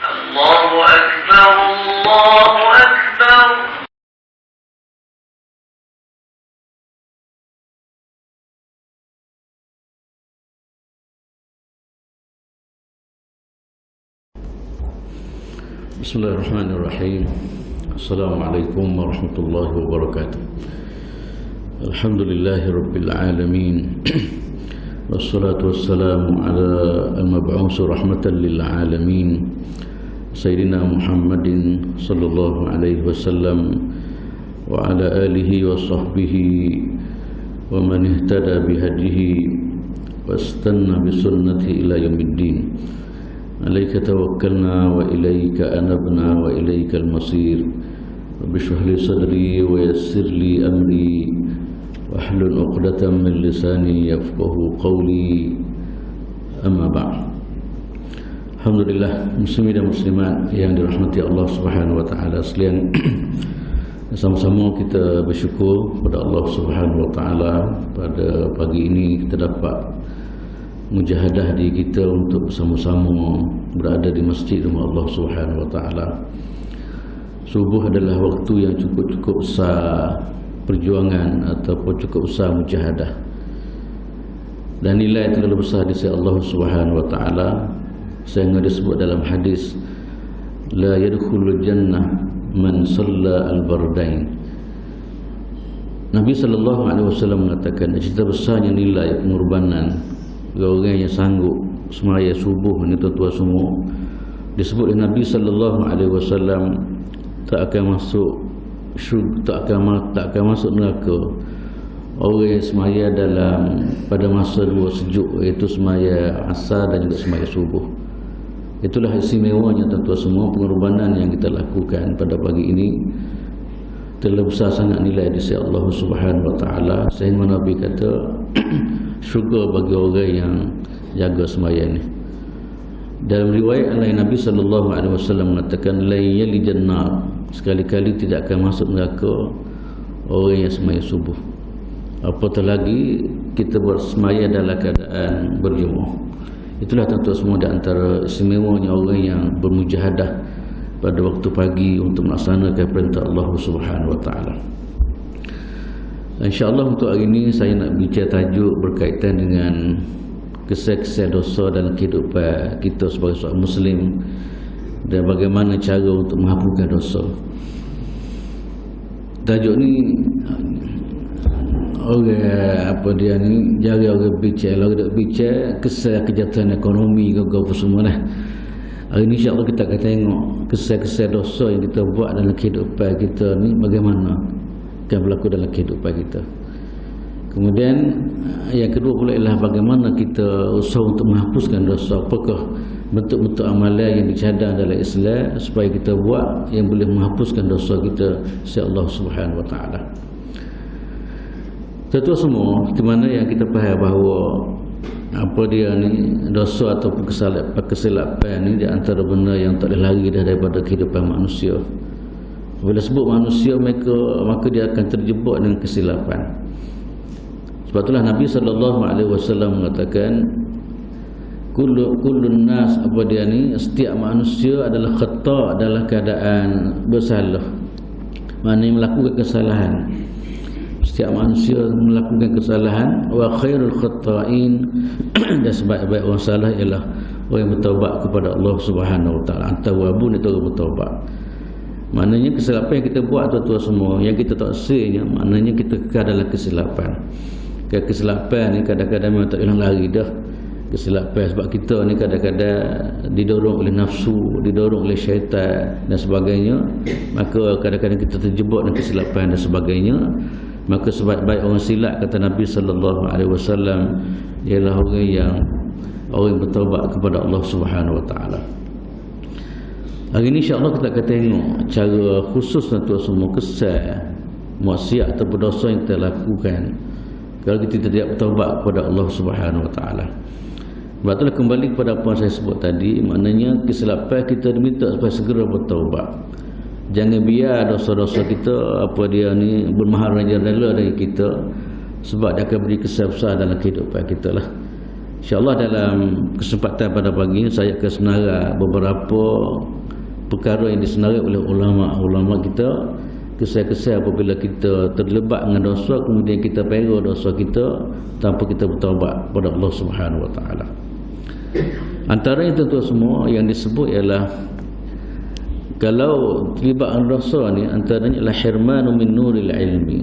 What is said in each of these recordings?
الله أكبر الله أكبر. Bismillahirrahmanirrahim. Assalamualaikum warahmatullahi wabarakatuh. Alhamdulillahi rabbil alamin. Wassalatu wassalamu ala al-mab'us rahmatan lil alamin Sayyidina Muhammadin sallallahu alaihi wasallam wa ala alihi wa sahbihi wa man ihtada bihadihi wastanna bisunnati ila yaumiddin. Alaika tawakkalna wa ilaika anabna wa ilaikal masir. Rabbi shrah li sadri wa yassir li amri wahlul 'uqdatam min lisani yafqahu qawli. Amma ba'd. Alhamdulillah, muslimin dan muslimat yang dirahmati Allah Subhanahu wa taala sekalian. Sama-sama kita bersyukur kepada Allah Subhanahu wa taala pada pagi ini kita dapat mujahadah diri kita untuk bersama-sama berada di masjid rumah Allah Subhanahu wa taala. Subuh adalah waktu yang cukup besar perjuangan ataupun cukup besar mujahadah, dan nilai yang terlalu besar di sisi Allah Subhanahu wa taala, sehingga disebut dalam hadis la yadkhulul jannah man shalla al-bardain. Nabi sallallahu alaihi wasallam mengatakan cerita besarnya nilai pengorbanan orang yang sanggup semaya subuh ni tuan-tuan semua. Disebut oleh Nabi sallallahu alaihi wasallam tak akan masuk tak akan masuk neraka orang yang semaya dalam pada masa dua sejuk, iaitu semaya asar dan juga semaya subuh. Itulah istimewanya tuan-tuan semua pengorbanan yang kita lakukan pada pagi ini. Terlalu besar sangat nilai di sisi Allah Subhanahu wa taala, sehingga Nabi kata syurga bagi orang yang jaga sembahyang ni. Dalam riwayat lain Nabi sallallahu alaihi wasallam mengatakan la yalijan nar, sekali-kali tidak akan masuk neraka orang yang sembahyang subuh. Apatah lagi kita bersembahyang dalam keadaan berjemaah. Itulah tuan-tuan semua di antara istimewanya orang yang bermujahadah pada waktu pagi untuk melaksanakan perintah Allah Subhanahu wa taala. InsyaAllah untuk hari ini saya nak bincang tajuk berkaitan dengan kisah-kisah dosa dalam kehidupan kita sebagai seorang Muslim dan bagaimana cara untuk menghapuskan dosa. Tajuk ni orang jarang orang bincang. Kalau kita bincang kisah kejahatan ekonomi ke apa semua lah. Hari ini insyaAllah kita akan tengok kisah-kisah dosa yang kita buat dalam kehidupan kita ni, bagaimana akan berlaku dalam kehidupan kita. Kemudian yang kedua pula ialah bagaimana kita usaha untuk menghapuskan dosa. Apakah bentuk-bentuk amalan yang dicadang dalam Islam supaya kita buat yang boleh menghapuskan dosa kita sisi Allah Subhanahu wa taala. Tentu semua di mana yang kita faham bahawa apa dia ni dosa ataupun kesilapan ni di antara benda yang tak boleh lari daripada kehidupan manusia. Bila sebut manusia maka dia akan terjebak dengan kesilapan. Sebab itulah Nabi sallallahu alaihi wasallam mengatakan kullun nas, apa dia ni, setiap manusia adalah khata' dalam keadaan bersalah. Maknanya melakukan kesalahan. Setiap manusia melakukan kesalahan. Wa khairul khata'in, dan sebaik-baik orang salah ialah orang yang bertaubat kepada Allah Subhanahu wa taala. At-tawwabun itu orang bertaubat. Maknanya kesilapan yang kita buat tuan-tuan semua, yang kita tak sesuainya, maknanya kita kekal dalam kesilapan. Kesilapan ni kadang-kadang memang tak hilang lari dah. Kesilapan sebab kita ni kadang-kadang didorong oleh nafsu, didorong oleh syaitan dan sebagainya. Maka kadang-kadang kita terjebak dengan kesilapan dan sebagainya. Maka sebaik-baik orang silap, kata Nabi sallallahu alaihi wasallam, ialah orang yang bertaubat kepada Allah Subhanahu wa taala. Hari ini insya-Allah kita akan tengok cara khusus tuan-tuan semua kesal maksiat atau berdosa yang kita lakukan kalau kita tidak bertaubat kepada Allah Subhanahu wa taala. Sebab itulah kembali kepada apa yang saya sebut tadi, maknanya kesilapan kita diminta supaya segera bertaubat. Jangan biar dosa-dosa kita apa dia ni bermaharaja rela dari kita, sebab dia akan beri kesan besar dalam kehidupan kita lah. InsyaAllah dalam kesempatan pada pagi ini saya akan senarai beberapa perkara yang disenarai oleh ulama-ulama kita, kisah-kisah apabila kita terlibat dengan dosa kemudian kita pera dosa kita tanpa kita bertaubat kepada Allah Subhanahu Wa Taala. Antaranya tentu semua yang disebut ialah kalau terlibat dengan dosa ni, antaranya ialah hirmanu min nuril ilmi.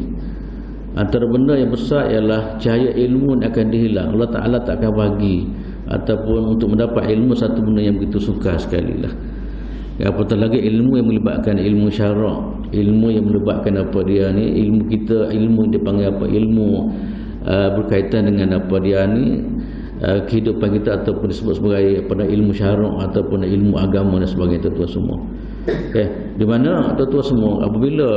Antara benda yang besar ialah cahaya ilmu yang akan dihilang. Allah Ta'ala tak akan bagi ataupun untuk mendapat ilmu satu benda yang begitu sukar sekali lah. Apatah lagi ilmu yang melibatkan ilmu syarak, ilmu yang melibatkan apa dia ni, ilmu kita, ilmu yang dipanggil apa, ilmu berkaitan dengan apa dia ni, kehidupan kita ataupun disebut sebagai pada ilmu syarak ataupun ilmu agama dan sebagainya, tuan-tuan semua. Di mana tuan-tuan semua apabila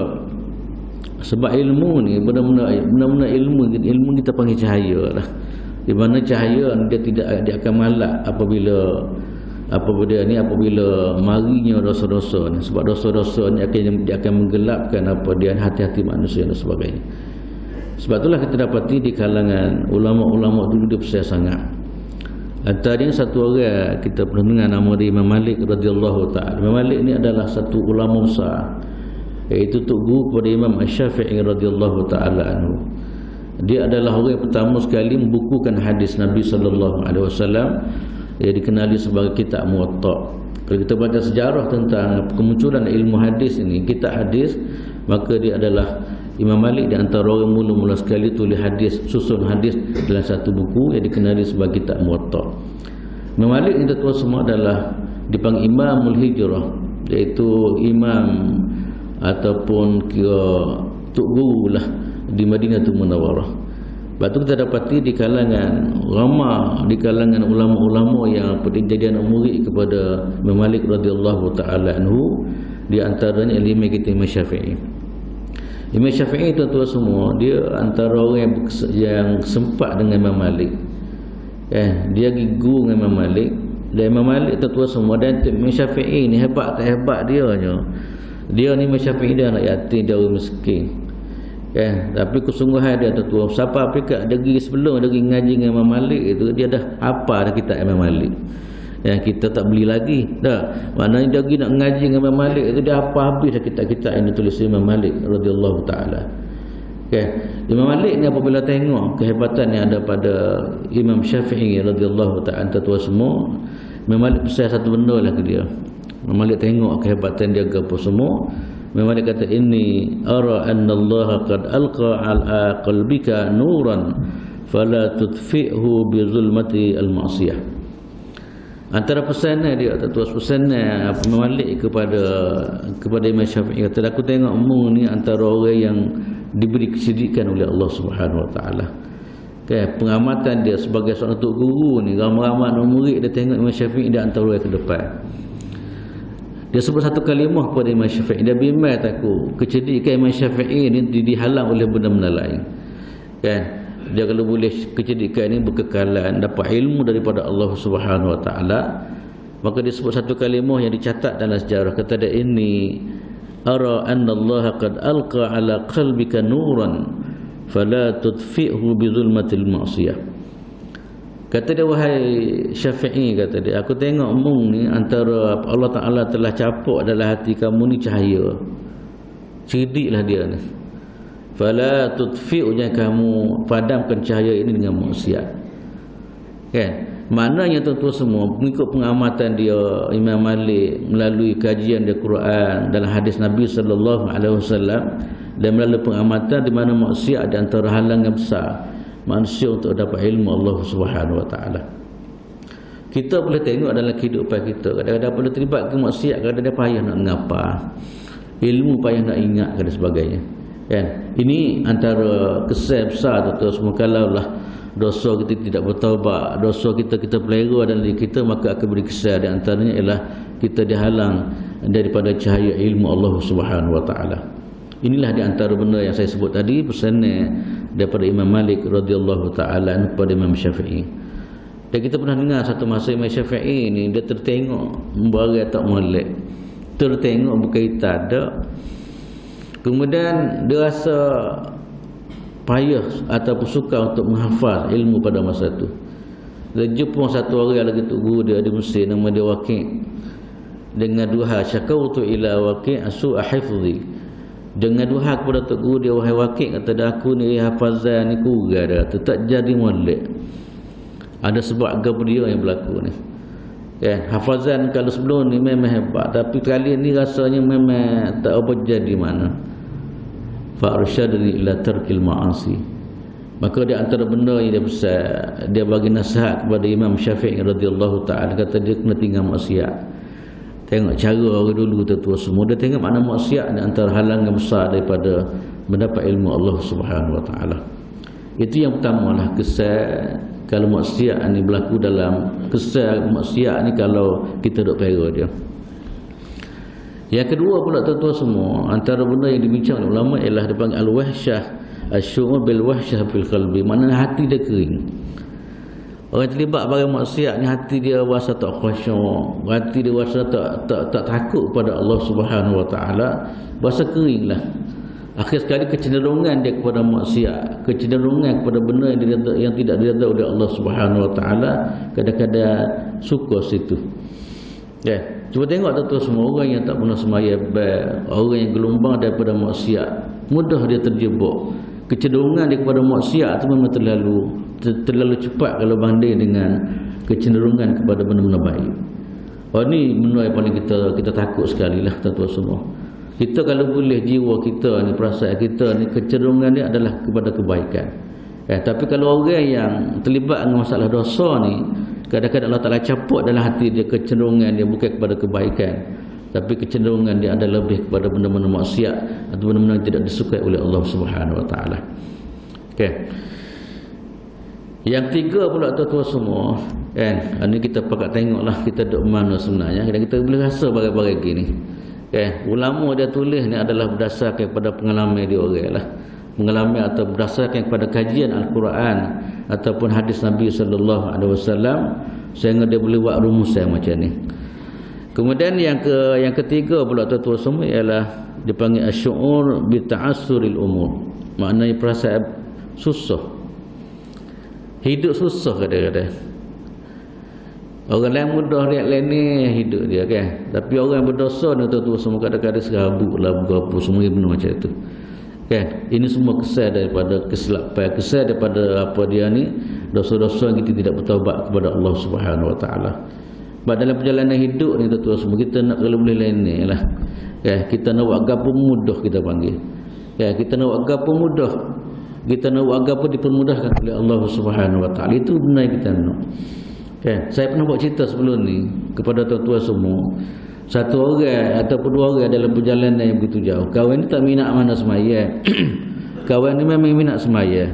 sebab ilmu ni benar-benar ilmu kita panggil cahaya lah. Di mana cahaya dia akan malak apabila marinya dosa-dosa ni. Sebab dosa-dosa ni dia akan menggelapkan apa dia hati-hati manusia dan sebagainya. Sebab itulah kita dapati di kalangan ulama-ulama dulu dia besar sangat. Antaranya satu orang kita pernah dengar nama dia Imam Malik radhiyallahu taala. Imam Malik ni adalah satu ulama besar, iaitu tok guru kepada Imam Asy-Syafi'i radhiyallahu taala anhu. Dia adalah orang yang pertama sekali membukukan hadis Nabi sallallahu alaihi wasallam. Dia dikenali sebagai kitab Muwatta'. Kalau kita baca sejarah tentang kemunculan ilmu hadis ini, kitab hadis, maka dia adalah Imam Malik di antara orang mula-mula sekali tulis hadis, susun hadis dalam satu buku yang dikenali sebagai kitab Muwatta'. Imam Malik ini tuan semua adalah dipanggil Imamul Hijrah, iaitu imam ataupun kira tok guru lah di Madinatul Munawwarah. Lepas tu kita dapati di kalangan ulama-ulama yang jadi anak murid kepada Imam Malik radhiyallahu taala anhu, di antaranya Imam kita Imam Syafi'i. Imam Syafi'i tuan-tuan semua, dia antara orang yang sempat dengan Imam Malik. Dia guru dengan Imam Malik. Dan Imam Malik tuan-tuan semua, dan Imam Syafi'i ni hebat tak hebat dia je. Dia ni Imam Syafi'i dia anak yatim, dia orang miskin. Tapi kesungguhan dia tuan-tuan, siapa Afrika dari sebelum dia ngaji dengan Imam Malik itu, dia dah hafal dah kitab Imam Malik. Kita tak beli lagi dah. Maknanya dia pergi nak ngaji dengan Imam Malik itu, dia hafal habis dah kitab-kitab yang ditulis Imam Malik radhiyallahu taala. Imam Malik ni apabila tengok kehebatan yang ada pada Imam Syafi'i radhiyallahu taala, tuan-tuan semua, Imam Malik pesan satu benda lah ke dia. Imam Malik tengok kehebatan dia ke apa semua. Imam Malik kata, inni ara anna Allah qad alqa ala qalbika nuran fala tudfi'hu bi zulmati al-ma'siyah. Antara pesanan dia, pesanan Imam Malik kepada Imam Syafi'i, kata, aku tengok mu ni antara orang yang diberi kecerdikan oleh Allah Subhanahu Wa Taala. Pengamatan dia sebagai seorang tok guru ni, ramai-ramai murid dia tengok Imam Syafi'i dia antara orang ke depan. Dia sebut satu kalimah kepada Imam Syafi'i, dia bimbang takut kecerdikan Imam Syafi'i ni dihalang oleh benda-benda lain. Dia kalau boleh kecerdikan ini berkekalan, dapat ilmu daripada Allah Subhanahu Wa Taala, maka dia sebut satu kalimah yang dicatat dalam sejarah, kata dia, ini ara anna Allah qad alqa ala qalbika nuran fala tudfi'hu bi zulmatil ma'siyah. Kata dia, wahai Syafi'i, kata dia, aku tengok mu ni antara Allah Ta'ala telah capuk dalam hati kamu ni cahaya. Cerdiklah dia ni. Fala tudfi'u, jangan kamu padamkan cahaya ini dengan maksiat. Maknanya tuan-tuan semua, mengikut pengamatan dia Imam Malik melalui kajian dia Quran dalam hadis Nabi sallallahu alaihi wasallam, dan melalui pengamatan di mana maksiat di antara halangan besar manusia untuk dapat ilmu Allah Subhanahu Wa Taala. Kita boleh tengok dalam kehidupan kita, kadang-kadang boleh terlibat ke maksiat, kadang-kadang payah nak ngapa, ilmu payah nak ingat dan sebagainya. Ini antara kesan besar tuan-tuan semua. Kalaulah dosa kita tidak bertaubat, dosa kita pelera dalam diri kita, maka akan beri kesan. Di antaranya ialah kita dihalang daripada cahaya ilmu Allah Subhanahu Wa Taala. Inilah di antara benda yang saya sebut tadi, pesanan daripada Imam Malik radhiyallahu taala kepada Imam Syafi'i. Dan kita pernah dengar satu masa Imam Syafi'i ni dia tertengok membarai tak molek, tertengok berkaitan tak, kemudian dia rasa payah ataupun sukar untuk menghafal ilmu pada masa itu. Dia jumpa satu orang lagi tu guru dia di Mesir, nama dia Waqi'. Dengan duha syakautu ila Waqi' su'a hifzi. Dengan duha kepada tok guru dia, wahai Waqi', kata dia, aku ni hafazan ni kurang dah, tak jadi molek. Ada sebab apa dia yang berlaku ni. Hafazan kalau sebelum ni memang hebat, tapi kali ni rasanya memang tak apa jadi mana. Fa arsyadani ila tarkil ma'asi. Maka dia antara benda yang dia besar, dia bagi nasihat kepada Imam Syafi'i radhiyallahu ta'ala, kata dia kena tinggal maksiat. Tengok cara orang dulu tua semua, dia tengok mana maksiat ni antara halangan besar daripada mendapat ilmu Allah Subhanahu wa taala. Itu yang pertama lah, kesal kalau maksiat ni berlaku dalam kesal maksiat ni kalau kita duk pera dia. Yang kedua pula tuan-tuan semua, antara benda yang dibincang oleh ulama ialah dipanggil al-wahsyah, asy'ur bil wahsyah fil qalbi, maknanya hati dia kering. Orang terlibat barang maksiat ni hati dia rasa tak khusyuk, hati dia rasa tak takut kepada Allah Subhanahu wa taala, rasa keringlah. Akhir sekali kecenderungan dia kepada maksiat, kecenderungan kepada benda yang tidak diridai oleh Allah Subhanahu wa taala, kadang-kadang suka situ. Cuba tengok tuan-tuan semua, orang yang tak pernah sembahyang, orang yang gelombang daripada maksiat, mudah dia terjebak. Kecenderungan dia kepada maksiat itu memang terlalu cepat kalau banding dengan kecenderungan kepada benda-benda baik. Ini benda yang paling kita takut sekali lah tuan-tuan semua. Kita kalau boleh jiwa kita ni, perasaan kita ni, kecenderungan dia adalah kepada kebaikan. Tapi kalau orang yang terlibat dengan masalah dosa ni, kadang-kadang Allah Ta'ala caput dalam hati dia kecenderungan dia bukan kepada kebaikan, tapi kecenderungan dia adalah lebih kepada benda-benda maksiat atau benda-benda yang tidak disukai oleh Allah Subhanahu wa taala. Yang tiga pula tuan-tuan semua, ini kita pakat tengoklah kita duduk mana sebenarnya. Kita boleh rasa barang-barang gini. Ulama dia tulis ni adalah berdasarkan kepada pengalaman dia orang lah. Pengalaman atau berdasarkan kepada kajian Al-Quran ataupun hadis Nabi sallallahu alaihi wasallam, sehingga dia boleh buat rumusan macam ni. Kemudian yang ketiga pula tuan-tuan semua ialah dipanggil asy'ur bi ta'assuril umur. Maknanya perasaan susah. Hidup susah kadang-kadang. Orang lain mudah lihat lain ni hidup dia kan. Tapi orang berdosa ni tuan-tuan semua kadang-kadang serabut lah berapa semua benda macam itu. Kan? Ini semua kesal daripada kesilapan, kesal daripada apa dia ni, dosa-dosa yang kita tidak bertaubat kepada Allah Subhanahu wa taala. Sebab dalam perjalanan hidup ni tuan-tuan semua, kita nak kalau boleh lain ni lah. Kita nak buat agapo mudah kita panggil. Kita nak buat agapo mudah. Kita nak buat agapo dipermudahkan oleh Allah Subhanahu wa taala. Itu benda yang kita nak. Saya pernah buat cerita sebelum ni kepada tuan-tuan semua. Satu orang ataupun dua orang dalam perjalanan yang begitu jauh, kawan ni tak minat mana sembahyang. Kawan ni memang minat sembahyang.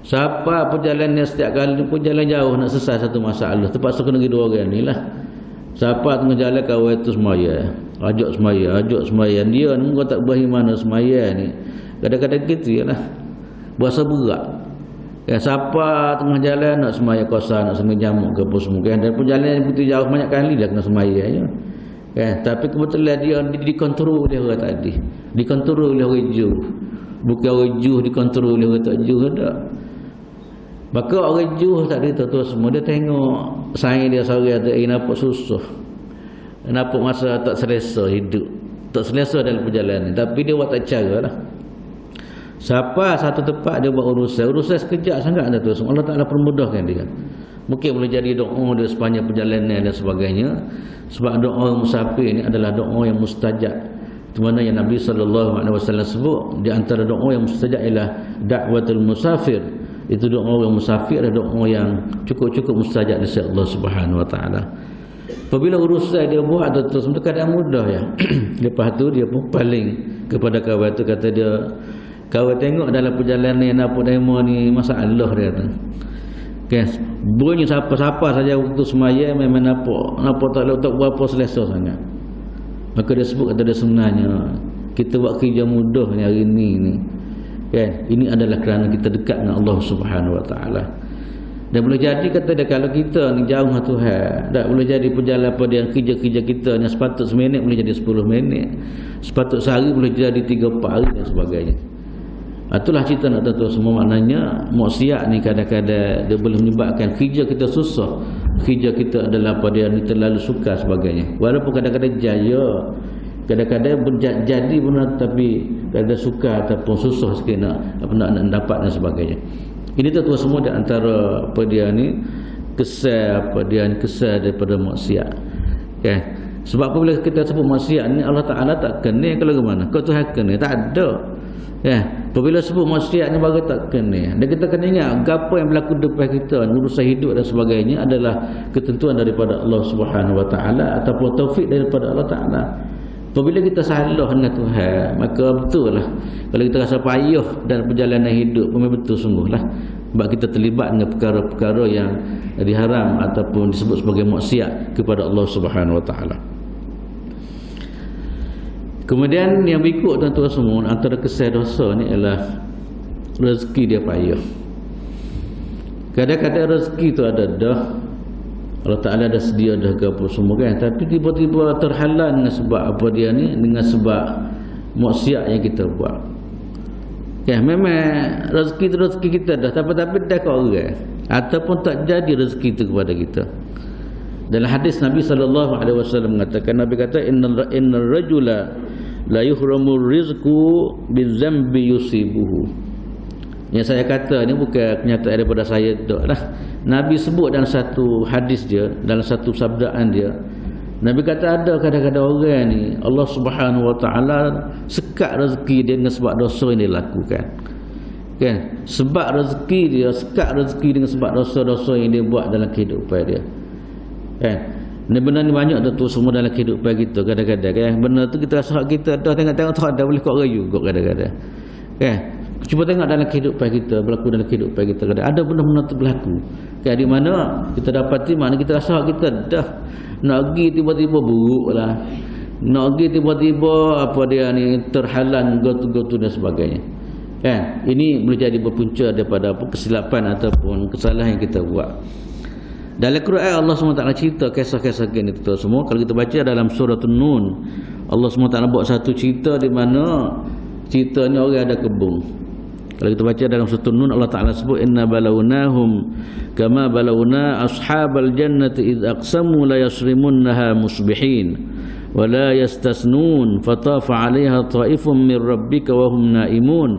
Siapa perjalanan setiap kali pun jalan jauh nak selesai satu masalah, terpaksa kena pergi dua orang ni lah. Siapa tengah jalan kawan tu sembahyang, ajak sembahyang, dia ni kau tak berani mana sembahyang ni. Kadang-kadang gitu lah, berasa berat. Siapa tengah jalan nak sembahyang kosa, nak sembahyang jamuk ke apa semua kan, dan perjalanan yang begitu jauh banyak kali dah kena sembahyang ya. Tapi kebetulan dia dikontrol oleh orang tadi, dikontrol oleh orang Juh. Bukan orang Juh dikontrol oleh orang tak Juh tak. Maka orang Juh tadi tuan-tuan semua, dia tengok saing dia seorang tu nampak susah, nampak masa tak selesa hidup, tak selesa dalam perjalanan, tapi dia buat tak cara lah. Siapa satu tempat dia buat urusan sekejap sangat tuan-tuan semua, Allah Ta'ala permudahkan dia. Mungkin boleh jadi doa dia sepanjang perjalanan dan sebagainya. Sebab doa musafir ni adalah doa yang mustajab. Di mana yang Nabi sallallahu alaihi wasallam sebut di antara doa yang mustajab ialah da'watul musafir. Itu doa orang musafir adalah doa yang cukup-cukup mustajab di sisi Allah Subhanahu wa taala. Apabila urusan dia buat terus kadang mudah ya. Lepas tu dia pun paling kepada kawan tu, kata dia, kawan tengok dalam perjalanan apa demo ni masalah dia tu. Bunyi siapa-siapa saja waktu sembahyang memang nampak tak berapa selesa sangat. Maka dia sebut, kata dia, sebenarnya kita buat kerja mudah ni hari ni. Ini adalah kerana kita dekat dengan Allah Subhanahu wa taala. Dan boleh jadi, kata dia, kalau kita ni jauh dengan Tuhan, tak boleh jadi perjalanan pada yang kerja-kerja kita yang sepatut seminit boleh jadi 10 minit, sepatut sehari boleh jadi 3-4 hari dan sebagainya. Itulah cerita nak tahu semua. Maknanya maksiat ni kadang-kadang dia boleh menyebabkan kerja kita susah, kerja kita adalah pada yang terlalu suka sebagainya. Walaupun kadang-kadang jaya, kadang-kadang jadi benar, tapi kadang suka ataupun susah sikit nak dapat dan sebagainya. Ini tu semua di antara apa dia ni kesal daripada maksiat. Okay. Sebab apabila kita sebut maksiat ni, Allah Ta'ala tak kena kalau ke mana. Kau Tuhan kena, tak ada. Ya, apabila sebut maksiat ni baru tak kena. Dan kita kena ingat apa yang berlaku depan kita, urusan hidup dan sebagainya adalah ketentuan daripada Allah Subhanahu Wa Ta'ala ataupun taufik daripada Allah Ta'ala. Apabila kita salah dengan Tuhan, maka betul lah kalau kita rasa payah dalam perjalanan hidup, memang betul sungguhlah. Sebab kita terlibat dengan perkara-perkara yang diharam ataupun disebut sebagai maksiat kepada Allah Subhanahu Wa Ta'ala. Kemudian yang berikut tuan-tuan semua, antara kesal dosa ni ialah rezeki dia payah. Kadang-kadang rezeki tu ada dah, Allah Ta'ala dah sedia dah ke apa semua kan, tapi tiba-tiba terhalang dengan sebab apa dia ni, dengan sebab maksiat yang kita buat. Ya, memang rezeki kita dah, tapi dah ke orang ataupun tak jadi rezeki itu kepada kita. Dalam hadis Nabi SAW mengatakan, Nabi kata innal rajula la yuhramu rizqu bizambi yusibuhu. Yang saya kata ni bukan kenyataan daripada saya dak lah. Nabi sebut dalam satu hadis dia, dalam satu sabdaan dia, Nabi kata ada kadang-kadang orang ni Allah Subhanahu Wa Ta'ala sekat rezeki dia dengan sebab dosa yang dia lakukan. Kan? Sebab rezeki dia, sekat rezeki dengan sebab dosa-dosa yang dia buat dalam kehidupan dia. Kan? Ni benda ni banyak tu semua dalam kehidupan kita kadang-kadang kan. Benda tu kita rasa kita dah tengok-tengok tak ada, boleh kok rayu kok kadang-kadang. Kan? Cuba tengok dalam kehidupan kita, berlaku dalam kehidupan kita kadang ada benda-benda tu berlaku. Kan, di mana kita dapati mana kita rasa kita dah nak pergi tiba-tiba buruklah. Nak pergi tiba-tiba apa dia ni terhalang gotu-gotu dan sebagainya. Kan? Ini boleh jadi berpunca daripada apa kesilapan ataupun kesalahan yang kita buat. Dalam Quran Allah SWT cerita kisah-kisah ini tu semua. Kalau kita baca dalam surah An-Nun, Allah SWT buat satu cerita di mana ceritanya orang ada kebun. Kalau kita baca dalam surah An-Nun, Allah Ta'ala sebut inna balawnahum kama balawna ashabal jannati id aqsamu la yasrimunnaha musbihin wa la yastasnun fatafa 'alayha ta'ifun min rabbika wa hum naimun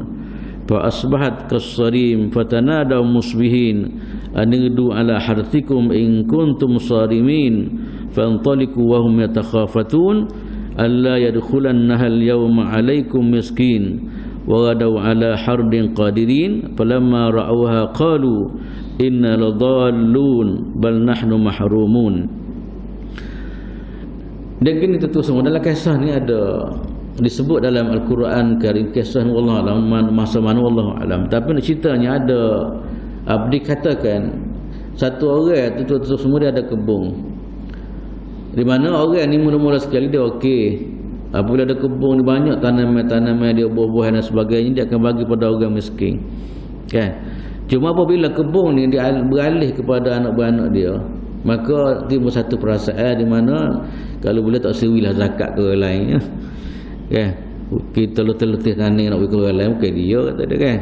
fa asbahat kas-sarim fatanadaw musbihin anidu ala harthikum in kuntum sarimin fantaliqu wa hum yatakhafatun alla yadkhulannaha al-yawma 'alaykum miskin wa ghadaw ala hardin qadirin falamma ra'awha qalu inna ladallun bal nahnu mahrumun. Dan gini tentu semua dalam kisah ni ada disebut dalam Al-Quran Karim kisah wallahu alam masa mana wallahu alam, tapi ceritanya ada dikatakan satu orang tu semua dia ada kebun, di mana orang ni mula-mula sekali dia okey. Apabila ada kebun banyak tanaman-tanaman dia buah-buahan dan sebagainya, dia akan bagi pada orang miskin. Kan? Cuma apabila kebun ni dia beralih kepada anak beranak dia, maka timbul satu perasaan di mana kalau boleh tak sewilah zakat ke orang lain ya. Kan? Kita letih-letih tanah nak bagi ke orang lain, bukan dia kata dia kan.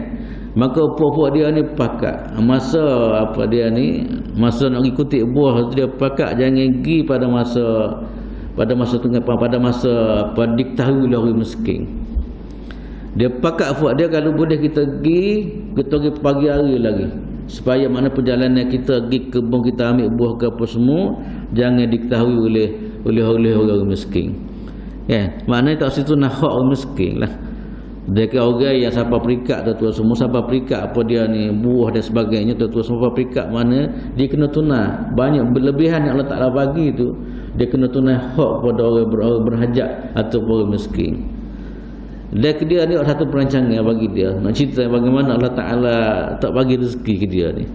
Maka puak-puak dia ni pakat. Masa apa dia ni, masa nak pergi kutip buah tu dia pakat jangan pergi pada masa tengah, pada masa apa diketahui oleh orang miskin. Dia pakat buat dia kalau boleh kita pergi pagi hari lagi, supaya mana perjalanan kita pergi kebun kita ambil buah ke apa semua jangan diketahui oleh orang miskin. Ya, maknanya tak situ nak hak orang miskin lah. Dia ke orang yang siapa perikat tu semua, siapa perikat apa dia ni buah dan sebagainya tu semua perikat mana dia kena tunai banyak berlebihan yang Allah Ta'ala bagi tu, dia kena tunai hak pada orang berhajat atau orang miskin. Dan dia ni satu perancangan bagi dia nak cerita bagaimana Allah Ta'ala tak bagi rezeki ke dia ni.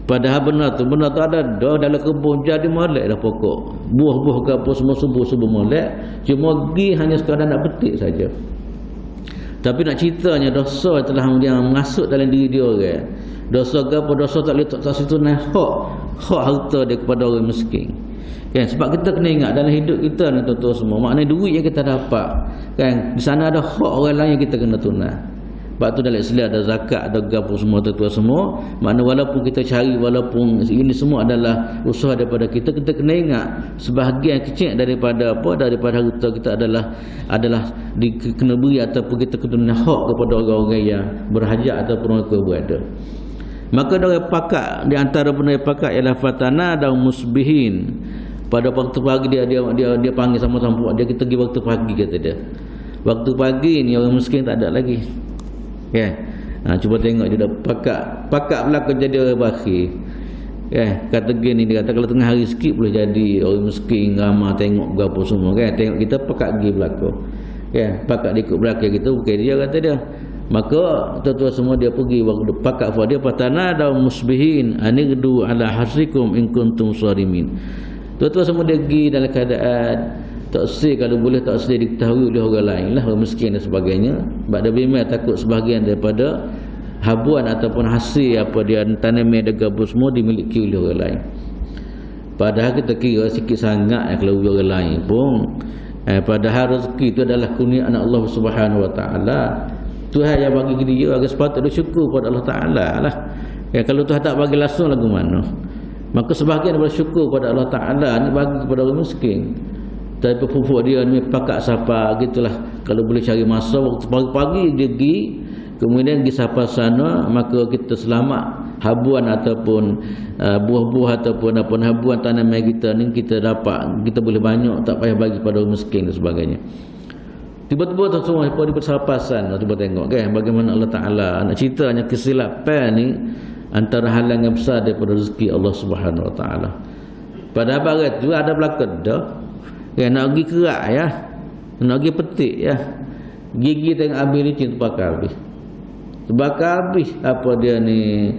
Padahal benda tu ada dah dalam kebun jadi molek dah pokok buah-buah ke apa semua subuh-subuh molek, cuma pergi hanya sekadar nak petik saja. Tapi nak ceritanya dosa telah dia mengasuk dalam diri dia orang. Dosa ke apa dosa tak boleh tak situ nah hak harta dia kepada orang miskin. Kan, sebab kita kena ingat dalam hidup kita ni tuan-tuan semua, maknanya duit yang kita dapat kan, di sana ada hak orang lain yang kita kena tunai. Sebab tu dalam Islam ada zakat, ada gapo semua tu semua. Makna walaupun kita cari, walaupun ini semua adalah usaha daripada kita kena ingat sebahagian kecil daripada daripada harta kita adalah kena beri ataupun kita kena hak kepada orang-orang yang berhajat ataupun orang yang berada. Maka orang pakat, di antara benda pakat ialah fatana dan musbihin. Pada waktu pagi dia panggil sama-sama dia, kita pergi waktu pagi kata dia. Waktu pagi ni orang miskin tak ada lagi. Cuba tengok dia dah pakat belaka jadi orang bakhil. Kata gini dia kata kalau tengah hari sikit boleh jadi orang miskin ramah tengok gapo semua tengok kita pakat pergi belaka. Pakat ikut belakang kita bukan dia kata dia. Maka tuan-tuan semua dia pergi waktu pakat dia patana dan musbihin anigdu ala hasikum in kuntum sarimin. Tuan-tuan semua dia pergi dalam keadaan taksir, kalau boleh taksir diketahui oleh orang lain lah, orang miskin dan sebagainya. Sebab dia bimbang takut sebahagian daripada habuan ataupun hasil apa dia tanaman dan gabus semua dimiliki oleh orang lain. Padahal kita kira sikit sangat kalau orang lain pun padahal rezeki itu adalah kurniaan Allah Subhanahu Wa Taala. Tuhan yang bagi dia, agak sepatutnya syukur pada Allah Taala lah. Kalau Tuhan tak bagi langsung lagu mana? Maka sebahagian daripada syukur pada Allah Taala ni bagi kepada orang miskin. Tapi pupuk dia ni pakat sapa gitulah. Kalau boleh cari masa waktu pagi-pagi dia pergi, kemudian pergi sapa sana, maka kita selamat habuan ataupun buah-buah ataupun habuan tanaman kita ni kita dapat, kita boleh banyak, tak payah bagi pada orang miskin dan sebagainya. Tiba-tiba tu semua pada bersapasan, tiba tengok bagaimana Allah Taala nak ceritanya kesilapan ni antara halangan besar daripada rezeki Allah Subhanahu Wa Taala. Pada barat tu ada belakang dah. Nak pergi kerak nak pergi petik gigi tengok habis ni terbakar habis. Terbakar habis apa dia ni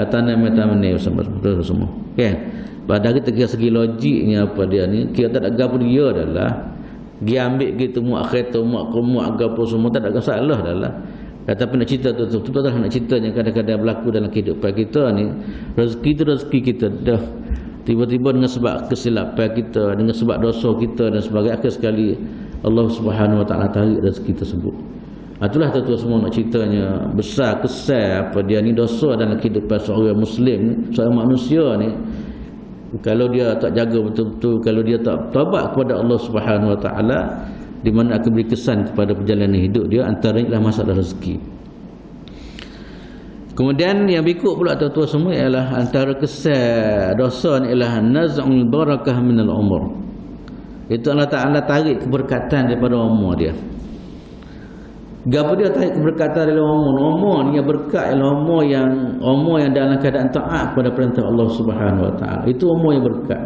tanaman ni semua. Padahal kita kira segi logiknya apa dia ni, kira tak ada gapo dia adalah dia ambil gitu muak kereta muak gapo semua tak ada masalah adalah. Tapi nak cerita tu nak ceritanya kadang-kadang berlaku dalam kehidupan kita ni, rezeki kita dah tiba-tiba dengan sebab kesilapan kita, dengan sebab dosa kita dan sebagainya, akhir sekali Allah Subhanahu Wa Taala tarik rezeki tersebut. Itulah tuan-tuan semua nak ceritanya besar kesan apa dia ni dosa dalam kehidupan seorang muslim, seorang manusia ni. Kalau dia tak jaga betul-betul, kalau dia tak taubat kepada Allah Subhanahu Wa Taala, di mana akan beri kesan kepada perjalanan hidup dia, antaranya adalah masalah rezeki. Kemudian yang berikut pula tuan-tuan semua ialah antara kesan dosa ni ialah naz'ul barakah minal umur. Itu Allah Ta'ala tarik keberkatan daripada umur dia. Gapo dia tarik keberkatan dari umur ni yang berkat ialah umur yang dalam keadaan taat kepada perintah Allah Subhanahu Wa Taala. Itu umur yang berkat.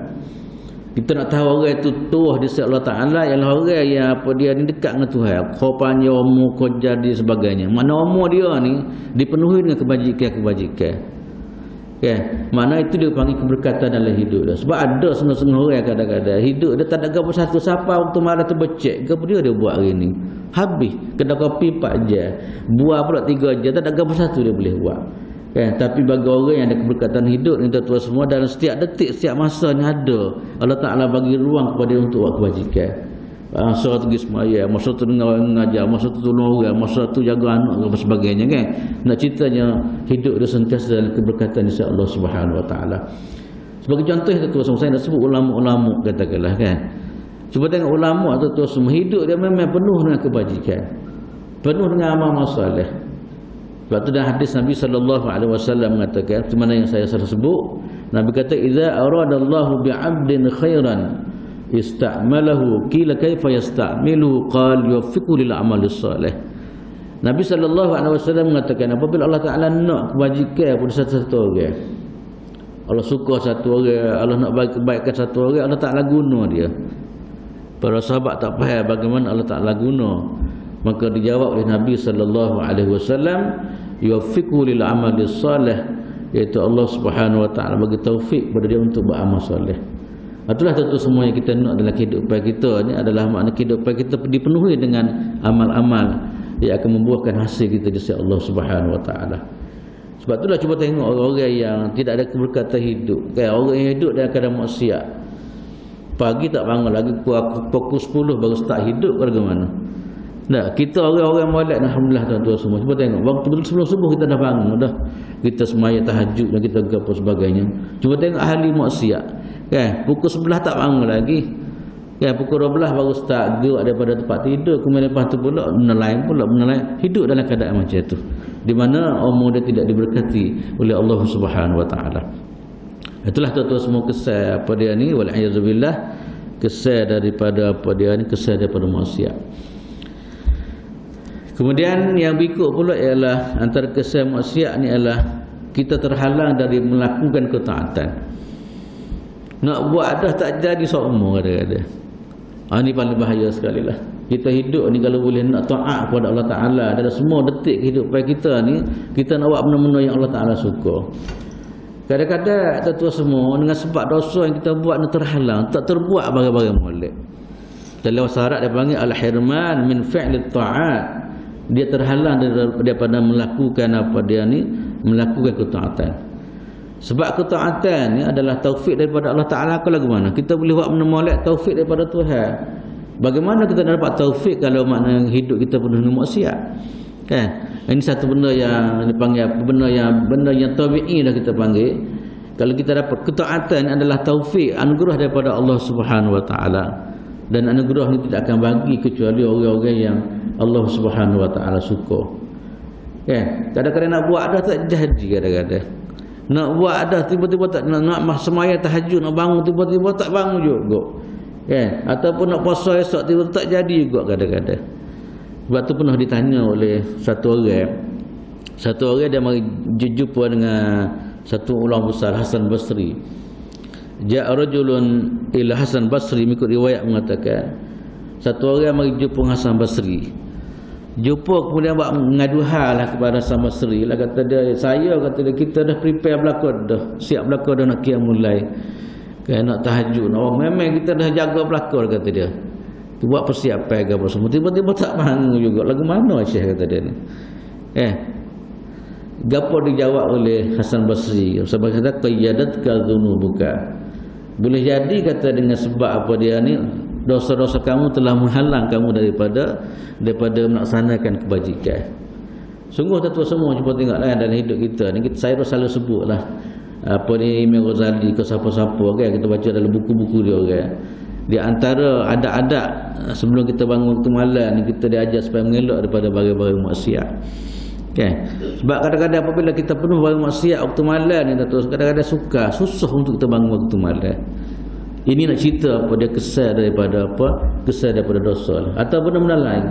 Kita nak tahu orang itu tuah di sisi Allah Ta'ala ialah orang yang apa dia ni dekat dengan Tuhan. Kau panjang umur, kau jadi sebagainya. Mana umur dia ni dipenuhi dengan kebajikan. Mana itu dia panggil keberkatan dalam hidup dia. Sebab ada setengah-setengah orang kadang-kadang hidup dia tak ada gapo satu siapa waktu marah tu becek. Gapo dia buat hari ni. Habis kedai kopi 4 jam. Buah pula 3 jam, tak ada gapo satu dia boleh buat. Tapi bagi orang yang ada keberkatan hidup ni tuan-tuan semua, dalam setiap detik, setiap masa ni ada Allah Ta'ala bagi ruang kepada dia untuk buat kebajikan. Masa tu pergi semaya, masa tu dengar orang mengajar, masa tu tolong orang, masa tu jaga anak dan sebagainya Nak ceritanya hidup dia sentiasa dalam keberkatan insya Allah Subhanahu Wa Ta'ala. Sebagai contoh tuan-tuan semua, saya nak sebut ulama-ulama katakanlah Cuba tengok ulama tuan-tuan semua, hidup dia memang penuh dengan kebajikan, penuh dengan amal soleh. Sebab tu dalam hadis Nabi SAW mengatakan, di mana yang saya sebut, Nabi kata idza aradallahu bi'abdin khairan ista'malahu qila kaifa yasta'milu qal yuwaffiqu lil amali salih. Nabi SAW mengatakan apabila Allah Taala nak kebajikan pada satu orang, Allah suka satu orang, Allah nak bagi kebaikan satu orang, Allah Taala guna dia. Para sahabat tak faham bagaimana Allah Taala guna. Maka dijawab oleh Nabi SAW, yuwaffiqu lil amali salih, iaitu Allah Subhanahu Wa Taala bagi taufik kepada dia untuk beramal soleh. Itulah tentu semua yang kita nak dalam kehidupan kita ni adalah makna kehidupan kita dipenuhi dengan amal-amal yang akan membuahkan hasil kita di sisi Allah Subhanahu Wa Taala. Sebab itulah cuba tengok orang-orang yang tidak ada keberkatan hidup. Orang yang hidup dalam keadaan maksiat, pagi tak bangun lagi, pukul 10 baru start hidup, bagaimana? Tak, kita orang-orang molek alhamdulillah tuan-tuan semua. Cuba tengok, waktu sebelum subuh kita dah bangun dah. Kita sembahyang tahajud dan kita apa sebagainya. Cuba tengok ahli maksiat. Kan, pukul 11 tak bangun lagi. Kan, pukul 12 baru start gerak daripada tempat tidur. Kemudian lepas tu pula menelayan. Hidup dalam keadaan macam tu. Di mana umur dia tidak diberkati oleh Allah Subhanahu Wa Taala. Itulah tuan-tuan semua kesal apa dia ni, wal a'udzubillah, kesal daripada apa dia ni, kesal daripada maksiat. Kemudian yang berikut pula ialah antara kesal maksiat ni ialah kita terhalang dari melakukan ketaatan. Nak buat dah tak jadi seumur ada. Ini paling bahaya sekali lah. Kita hidup ni kalau boleh nak taat kepada Allah Ta'ala dalam semua detik kehidupan kita ni, kita nak buat benda-benda yang Allah Ta'ala suka. Kadang-kadang tuan-tuan semua dengan sebab dosa yang kita buat ni terhalang, tak terbuat barang-barang molek. Dalam syarat dia panggil al-hirman min fi'lit ta'at. Dia terhalang daripada melakukan apa dia ni, melakukan ketaatan. Sebab ketaatan ni adalah taufik daripada Allah Ta'ala. Kalau bagaimana kita boleh buat benda molek, taufik daripada Tuhan. Bagaimana kita dapat taufik kalau makna hidup kita penuh dengan maksiat? Kan? Ini satu benda yang dipanggil apa? Benda yang tabi'i dah kita panggil. Kalau kita dapat ketaatan adalah taufik, anugerah daripada Allah Subhanahu Wa Ta'ala. Dan anugerah ni tidak akan bagi kecuali orang-orang yang Allah Subhanahu Wa Ta'ala suka. Kan? Kadang-kadang nak buat dah tak jadi kadang-kadang. Nak buat dah tiba-tiba tak nak sembahyang tahajud, nak bangun tiba-tiba tak bangun juga. Kan? Ataupun nak puasa esok tiba-tiba tak jadi juga kadang-kadang. Sebab tu pernah ditanya oleh satu orang dia mari jumpa dengan satu ulama besar, Hasan Basri. Ja'a rajulun ila Hasan Basri, mengikut riwayat mengatakan satu orang mari jumpa Hasan Basri. Jumpa kemudian buat mengadu hal lah kepada Hasan Basri lah, kata dia, kita dah prepare belakang dah, siap belakang dah nak qiyamul lail. Kan, nak tahajud, memang kita dah jaga belakang kata dia. Buat persiapan ke apa semua, tiba-tiba tak bangun juga. Lagu mana Syekh kata dia ni? Gapo dijawab oleh Hasan Basri? Sebab kata qayyadatka dzunubuka. Boleh jadi kata dengan sebab apa dia ni, dosa-dosa kamu telah menghalang kamu daripada melaksanakan kebajikan. Sungguh tuan-tuan semua cuba tengoklah dalam hidup kita ni, saya selalu sebutlah apa ni Imam Ghazali ke siapa-siapa kan, kita baca dalam buku-buku dia kan. Di antara adab-adab sebelum kita bangun waktu malam ni, kita diajar supaya mengelak daripada barang-barang maksiat. Okay. Sebab kadang-kadang apabila kita penuh barang maksiat waktu malam ni, kadang-kadang susah untuk kita bangun waktu malam. Ini nak cerita apa dia kesal daripada apa? Kesal daripada dosa lah. Atau benda-benda lain.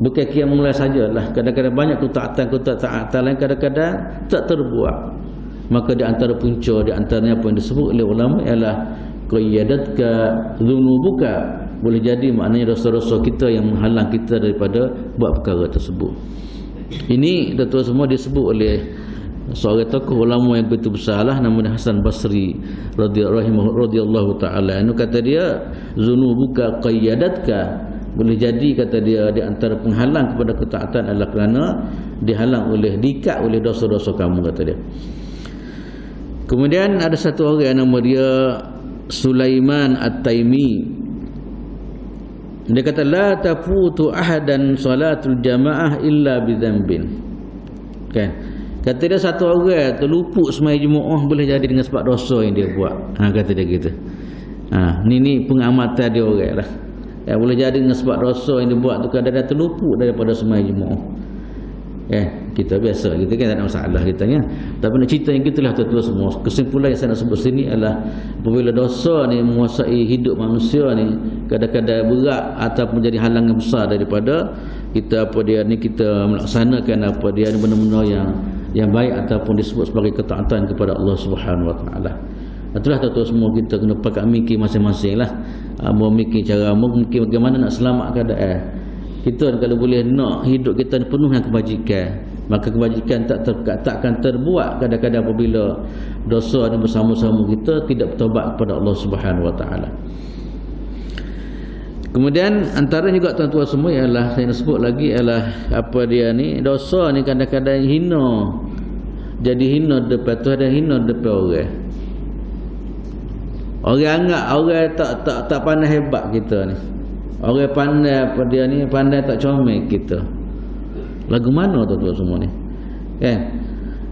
Bukan qiyamul lail sajalah. Kadang-kadang banyak ketaatan lain kadang-kadang tak terbuat. Maka di antara punca, di antaranya apa yang disebut oleh ulama ialah qayyadatka dzunubuka. Boleh jadi maknanya dosa-dosa kita yang menghalang kita daripada buat perkara tersebut. Ini tuan-tuan semua disebut oleh seorang tokoh ulama yang begitu besarlah, namanya Hasan Basri radhiyallahu taala. Anu kata dia, dzunubuka qayyadatka. Boleh jadi kata dia di antara penghalang kepada ketaatan adalah kerana diikat oleh dosa-dosa kamu, kata dia. Kemudian ada satu orang nama dia Sulaiman At-Taimi. Dia kata la tafutu ahadan salatul jamaah illa bidzambin. Kan? Kata dia satu orang terluput sembahyang Jumaat boleh jadi dengan sebab dosa yang dia buat. Kata dia gitu. Ni pengamatan dia orang lah. Boleh jadi dengan sebab dosa yang dia buat tu kadang-kadang terluput daripada sembahyang Jumaat. Kita biasa kita kan tak ada masalah kita kan. Tapi nak cerita yang gitulah tuan-tuan semua. Kesimpulan yang saya nak sebut sini adalah apabila dosa ni menguasai hidup manusia ni, kadang-kadang berat ataupun jadi halangan besar daripada kita kita melaksanakan apa dia ni benda-benda yang baik ataupun disebut sebagai ketaatan kepada Allah Subhanahu Wa Taala. Itulah tuan-tuan semua, kita kena pakai mikir masing-masing lah. Memikir cara mungkin bagaimana nak selamat keadaan. Kita kalau boleh nak hidup kita penuh dengan kebajikan, maka kebajikan takkan terbuat kadang-kadang apabila dosa ni bersama-sama kita tidak bertaubat kepada Allah Subhanahu Wa Taala. Kemudian antara juga tuan-tuan semua ialah saya nak sebut lagi ialah apa dia ni, dosa ni kadang-kadang hina. Jadi hina depan Tuhan dan hina depan orang. Orang anggap orang tak pandai hebat kita ni. Orang pandai apa dia ni, pandai tak comel kita. Lagu mana tu semua ni? Kan?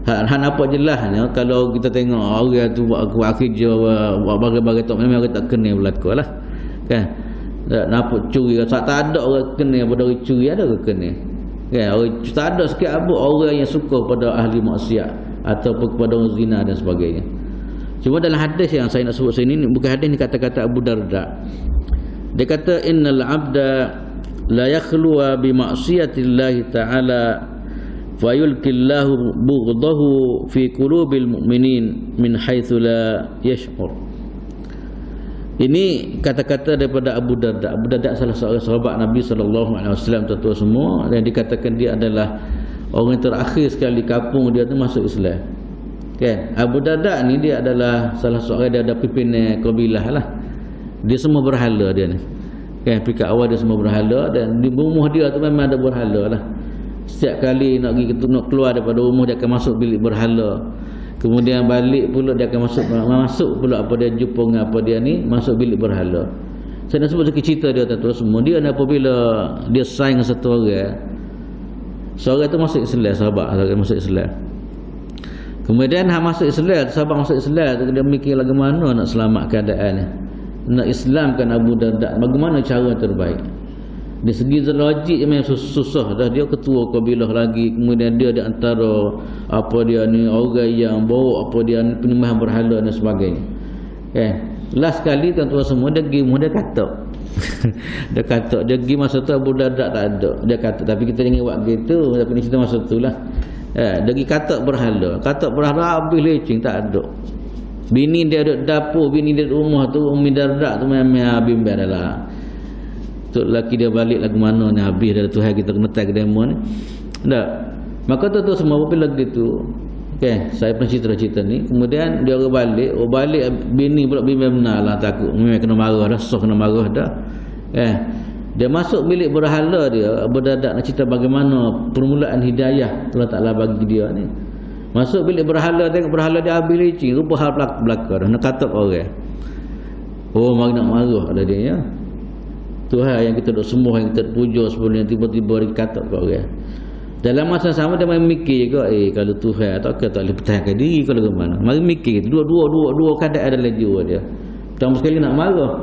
Han apa jelas ni kalau kita tengok orang tu buat kerja buat bagai-bagai tak memang orang tak kena berlaku lah. Kan? Tak nampak curi, tak ada orang kena pada orang curi, ada orang kena. Kan? Orang tak ada sikit apa orang yang suka pada ahli maksiat ataupun kepada orang zina dan sebagainya. Cuma dalam hadis yang saya nak sebut sini ni, bukan hadis ni kata-kata Abu Darda. Dia kata innal abda la yakhluwa bi ma'siyatillahi ta'ala fayulqillahu bughdahu fi qulubil mu'minin min haitsu la yash'ur. Ini kata-kata daripada Abu Darda. Abu Darda salah seorang sahabat Nabi sallallahu alaihi wasallam tuan-tuan semua, dan dikatakan dia adalah orang terakhir sekali kampung dia tu masuk Islam. Kan? Abu Darda ni dia adalah salah seorang, dia ada pimpinan kabilah lah. Dia semua berhala dia ni. Kan? Peringkat awal dia semua berhala, dan di rumah dia tu memang ada berhala lah. Setiap kali nak keluar daripada rumah dia akan masuk bilik berhala. Kemudian balik pula dia akan masuk pula apa dia jumpa dengan apa dia ni, masuk bilik berhala. Saya nak sebut sikit cerita dia tuan-tuan semua. Dia apabila dia sign dengan satu orang, seorang tu masuk Islam, sahabat masuk Islam. Kemudian masuk Islam, sahabat masuk Islam tu, dia mikir lagi mana nak selamat keadaan ni, nak Islamkan Abu Darda, bagaimana cara yang terbaik. Dari segi logik memang susah dah. Dia ketua kabilah lagi, kemudian dia di antara apa dia ni orang yang bawa apa dia ni penyembah berhala dan sebagainya. Last kali tuan-tuan semua dia pergi rumah dia katak. Dia katak, dia pergi masa tu Abu Darda tak ada. Dia katak, tapi kita jangan buat gitu, tapi ni cerita masa tu lah. Dia pergi katak berhala. Katak berhala habis lecing, tak ada. Bini dia duduk dapur, bini dia duduk rumah tu, Ummi Darda tu memang bimbang dah lah. Tu lelaki dia balik lagu mana ni, habis dah Tuhan kita kena tag demo ni. Tak. Maka tu semua apabila gitu. Saya pernah cerita ni. Kemudian dia orang balik bini pula bimbang benar lah, takut memang kena marah dah, kena marah dah. Dia masuk bilik berhala dia, berdadak nak cerita bagaimana permulaan hidayah Allah Ta'ala bagi dia ni. Masuk bilik berhala, tengok berhala dia habis licin, rupa hal belakang dah, nak katak orang. Oh, mari nak marah dah dia ya. Tuhan yang kita duk sembah, yang kita puja sebelum yang tiba-tiba dikatak kat orang. Dalam masa sama dia main mikir juga, kalau Tuhan tak boleh pertahankan diri kalau ke mana. Mari mikir, dua keadaan dalam jiwa dia. Pertama sekali nak marah.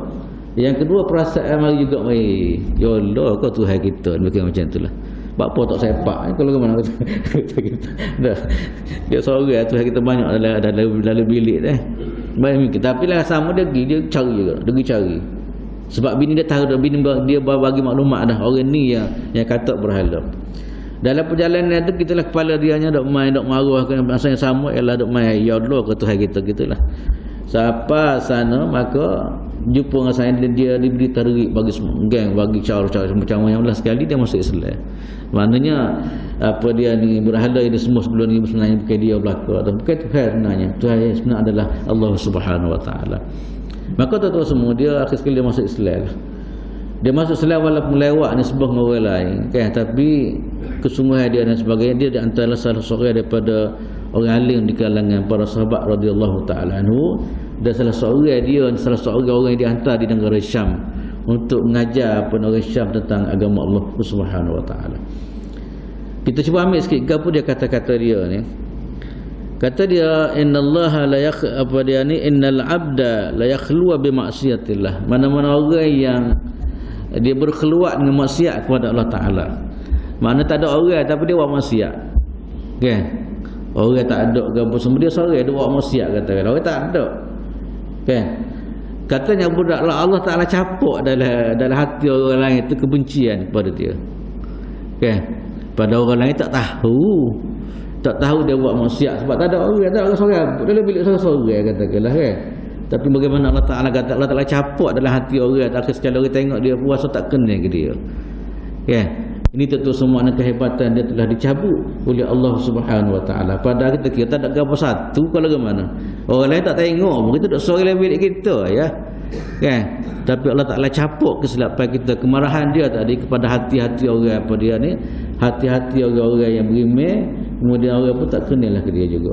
Yang kedua perasaan mari juga ya Allah kau Tuhan kita, bukan macam itulah. Bak apa tak sepak kalau ke mana kita. Dah. Dia seorang Tuhan kita banyak dalam bilik dah. Baik mikir, tapi lah sama dia pergi, dia cari juga, dia pergi cari. Sebab bini dia tahu dah, bini dia bagi maklumat dah orang ni yang katak berhala. Dalam perjalanan tu kita lah kepala dia nya dok main dok marah ke masa yang sama ialah dok main ya Allah ke Tuhan kita gitulah. Sampai sana maka jumpa dengan saya, dia diberi tarik bagi geng, bagi cara-cara macam yang lah sekali dia masuk Islam. Maknanya apa dia ni berhala ini semua sebelum ni sebenarnya bukan dia belaka, atau bukan Tuhan sebenarnya. Tuhan yang sebenarnya adalah Allah Subhanahu Wa Taala. Maka tuan-tuan semua dia akhir sekali dia masuk Islam lah. Dia masuk Islam walaupun lewat ni sebuah dengan orang lain kan, tapi kesungguhan dia dan sebagainya, dia di antara salah seorang daripada orang alim di kalangan para sahabat radhiyallahu taala anhu, dan salah seorang orang yang dihantar di negara Syam untuk mengajar orang Syam tentang agama Allah Subhanahu wa taala. Kita cuba ambil sikit gapo dia kata-kata dia ni. Kata dia innallaha la innal abda la yakhluwa bi ma'siyatillah. Mana-mana orang yang dia berkeluar dengan maksiat kepada Allah Taala. Mana tak ada orang tapi dia buat maksiat. Kan? Orang tak ada gapo semua dia seorang dia buat maksiat kata. Orang tak ada. Kan? Katanya budak Allah Taala capuk dalam hati orang lain itu kebencian kepada dia. Kan? Pada orang lain tak tahu dia buat maksiat sebab tak ada orang seorang dalam bilik seorang katakanlah kan. Tapi bagaimana Allah Taala kata, Allah Taala capuk dalam hati orang, tak sekali orang tengok dia puasa tak kena ke dia. Kan? Ini tentu semua kehebatan dia telah dicabut oleh Allah Subhanahu Wa Taala. Padahal kita kira tak ada apa satu kalau ke mana. Orang lain tak tengok, kita duk seorang dalam bilik kita ya. Kan? Tapi Allah Taala capuk kesilapan kita, kemarahan dia tadi kepada hati-hati orang apa dia ni, hati-hati orang-orang yang berimeh, kemudian orang pun tak kenalah ke dia juga.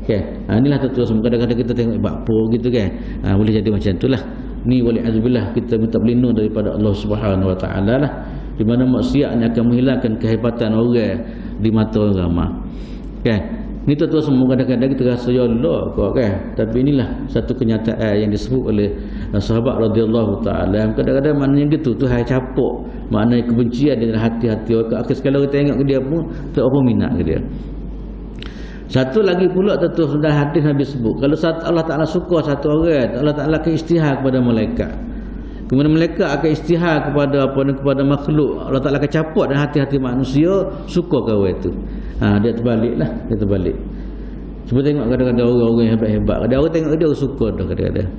Okay. Inilah tentu semua kadang-kadang kita tengok apa gitu kan. Boleh jadi macam itulah. Ni wali'azubillah, kita minta berlindung daripada Allah Subhanahu wa taala lah, di mana maksiat ni akan menghilangkan kehebatan orang di mata orang ramai. Kan? Ni tuan-tuan semua kadang-kadang kita rasa ya Allah kau kan. Tapi inilah satu kenyataan yang disebut oleh sahabat radhiyallahu taala. Kadang-kadang maknanya gitu, Tuhan capuk maknanya kebencian di dalam hati-hati orang. Akhir sekali orang tengok ke dia pun tak apa minat ke dia. Satu lagi pula tentu sudah hadis Nabi sebut, kalau Allah Taala suka satu orang, Allah Taala akan istihar kepada malaikat. Kemudian malaikat akan istihar kepada makhluk. Allah Taala akan caput dalam hati-hati manusia suka ke orang itu. Dia terbaliklah, dia terbalik. Cuba tengok kadang-kadang orang-orang yang hebat-hebat. Kadang orang tengok dia suka dah kadang-kadang.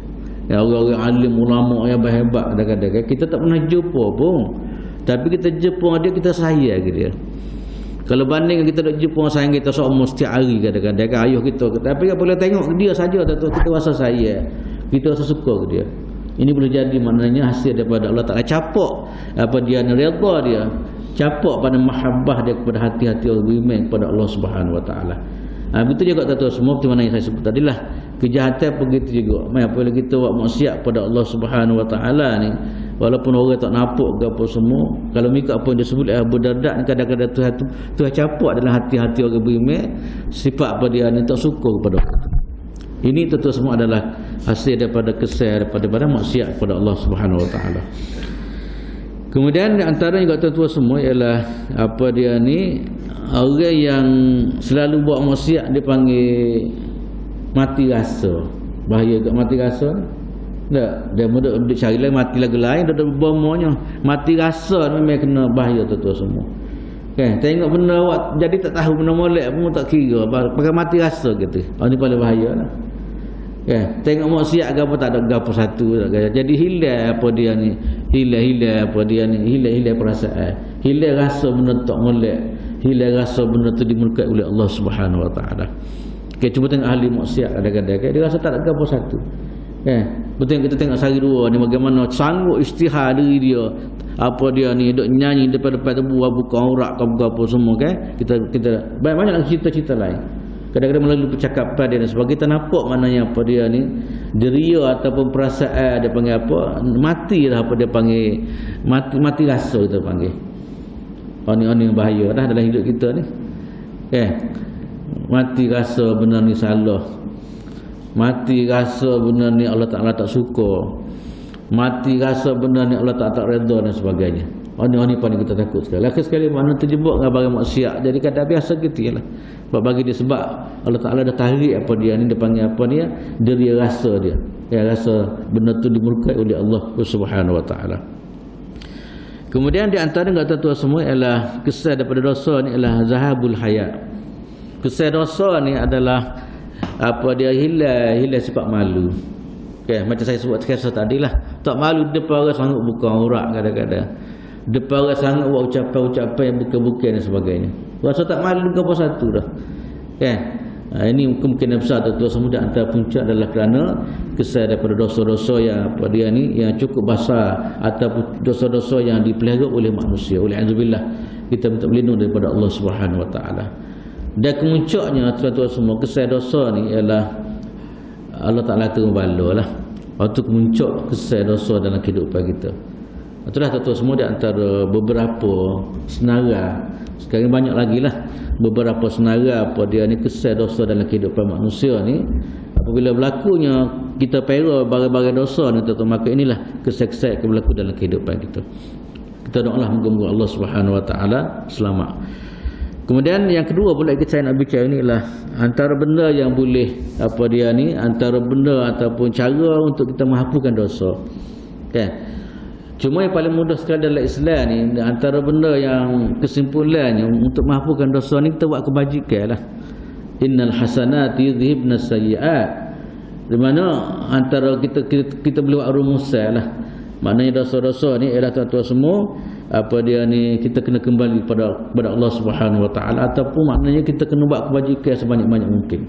Ya, orang-orang alim ulama yang hebat kadang-kadang kita tak pernah jumpa pun. Tapi kita jumpa dia, kita sayang ke dia. Kalau banding kita nak jumpa orang sayang kita seumur setiap hari kadang-kadang kan ayuh kita. Tapi apabila tengok dia saja kita rasa sayang. Kita rasa suka ke dia. Ini boleh jadi maknanya hasil daripada Allah Ta'ala capuk apa dia redha dia, capuk pada mahabbah dia kepada hati-hati orang beriman kepada Allah Subhanahu wa taala. Begitu juga tuan-tuan semua seperti mana yang saya sebut tadilah. Kejahatan begitu juga. Apabila kita buat maksiat pada Allah Subhanahu wa taala ni, walaupun orang tak nampak ke apa semua, kalau mereka apa yang disebut Abu Darda ni, kadang-kadang Tuhan capuk dalam hati-hati orang beriman sifat apa dia ni tak suka kepada Allah. Ini tentu semua adalah hasil daripada kesal daripada maksiat kepada Allah Subhanahu wa taala. Kemudian di antara juga tuan-tuan semua ialah apa dia ni, orang yang selalu buat maksiat dia panggil mati rasa. Bahaya kat mati rasa ni. Tak, dia mudah cari lain mati lagu lain dah berbomonya. Mati rasa ni memang kena bahaya tuan-tuan semua. Kan, tengok benda awak jadi tak tahu benda molek pun tak kira, pakai mati rasa gitu. Ini paling bahayalah. Kan, tengok maksiat ke apa tak ada gapo satu tak kaya. Jadi hilang apa dia ni, hilang apa dia ni, hilang perasaan, hilang rasa benda tak molek, hilang rasa benda tu dimurkai oleh Allah Subhanahu wa taala. Okay, cuba tengok ahli maksiat kadang-kadang dia rasa tak ada gapo satu. Kan, betul kita tengok sehari dua ni bagaimana sanggup istihar diri dia, apa dia ni duk nyanyi depan-depan tebu buka aurat ke apa semua kan. Kita banyak lagi cerita-cerita lain. Kadang-kadang melalui percakapan dia dan sebagainya kita nampak maknanya apa dia ni deria ataupun perasaan dia panggil apa, mati lah apa dia panggil, mati rasa kita panggil. Ini yang bahaya dah dalam hidup kita ni. Mati rasa benar ni salah, mati rasa benar ni Allah Ta'ala tak suka, mati rasa benar ni Allah Ta'ala tak redha dan sebagainya. Ini paling kita takut sekali. Sekali mana terjebak dengan barang maksiat. Jadi kata biasa gitu lah. Bagi dia sebab Allah Ta'ala dah tarik apa dia ni, dia panggil apa dia, deria rasa dia. Ya, rasa benda tu dimurkai oleh Allah Subhanahu wa taala. Kemudian di antara tuan-tuan semua ialah kesal daripada dosa ni ialah zahabul hayat. Kesal dosa ni adalah apa dia, hilang sifat malu. Okay, macam saya sebut kisah tadi lah. Tak malu depan orang sanggup buka aurat kadang-kadang. Depan orang sangat buat ucapan-ucapan yang bukan-bukan dan sebagainya. Rasa tak malu ke apa satu dah. Kan? Ini kemungkinan besar tuan-tuan semua di antara puncak adalah kerana kesal daripada dosa-dosa yang apa dia ni yang cukup besar ataupun dosa-dosa yang dipelihara oleh manusia. Oleh auzubillah, kita minta berlindung daripada Allah Subhanahu wa taala. Dan kemuncaknya tuan-tuan semua kesal dosa ni ialah Allah Taala turun bala lah. Waktu kemuncak kesal dosa dalam kehidupan kita. Itulah tuan-tuan semua di antara beberapa senara. Sekarang banyak lagi lah beberapa senara apa dia ni kesal dosa dalam kehidupan manusia ni. Apabila berlakunya kita pera barang-barang dosa ni tuan-tuan, maka inilah kesal-kesal yang berlaku dalam kehidupan kita. Kita doalah moga-moga Allah Subhanahu wa taala selamat. Kemudian yang kedua pula saya nak bicara ni ialah antara benda yang boleh apa dia ni, antara benda ataupun cara untuk kita menghapuskan dosa. Kan? Cuma yang paling mudah sekali dalam Islam ni, antara benda yang kesimpulannya untuk menghapuskan dosa ni kita buat kebajikan lah. Innal hasanati yudhibna sayyi'at. Di mana antara kita boleh buat rumusan lah. Maknanya dosa-dosa ni ialah tuan-tuan semua apa dia ni, kita kena kembali pada Allah Subhanahu wa taala, ataupun maknanya kita kena buat kebajikan sebanyak-banyak mungkin.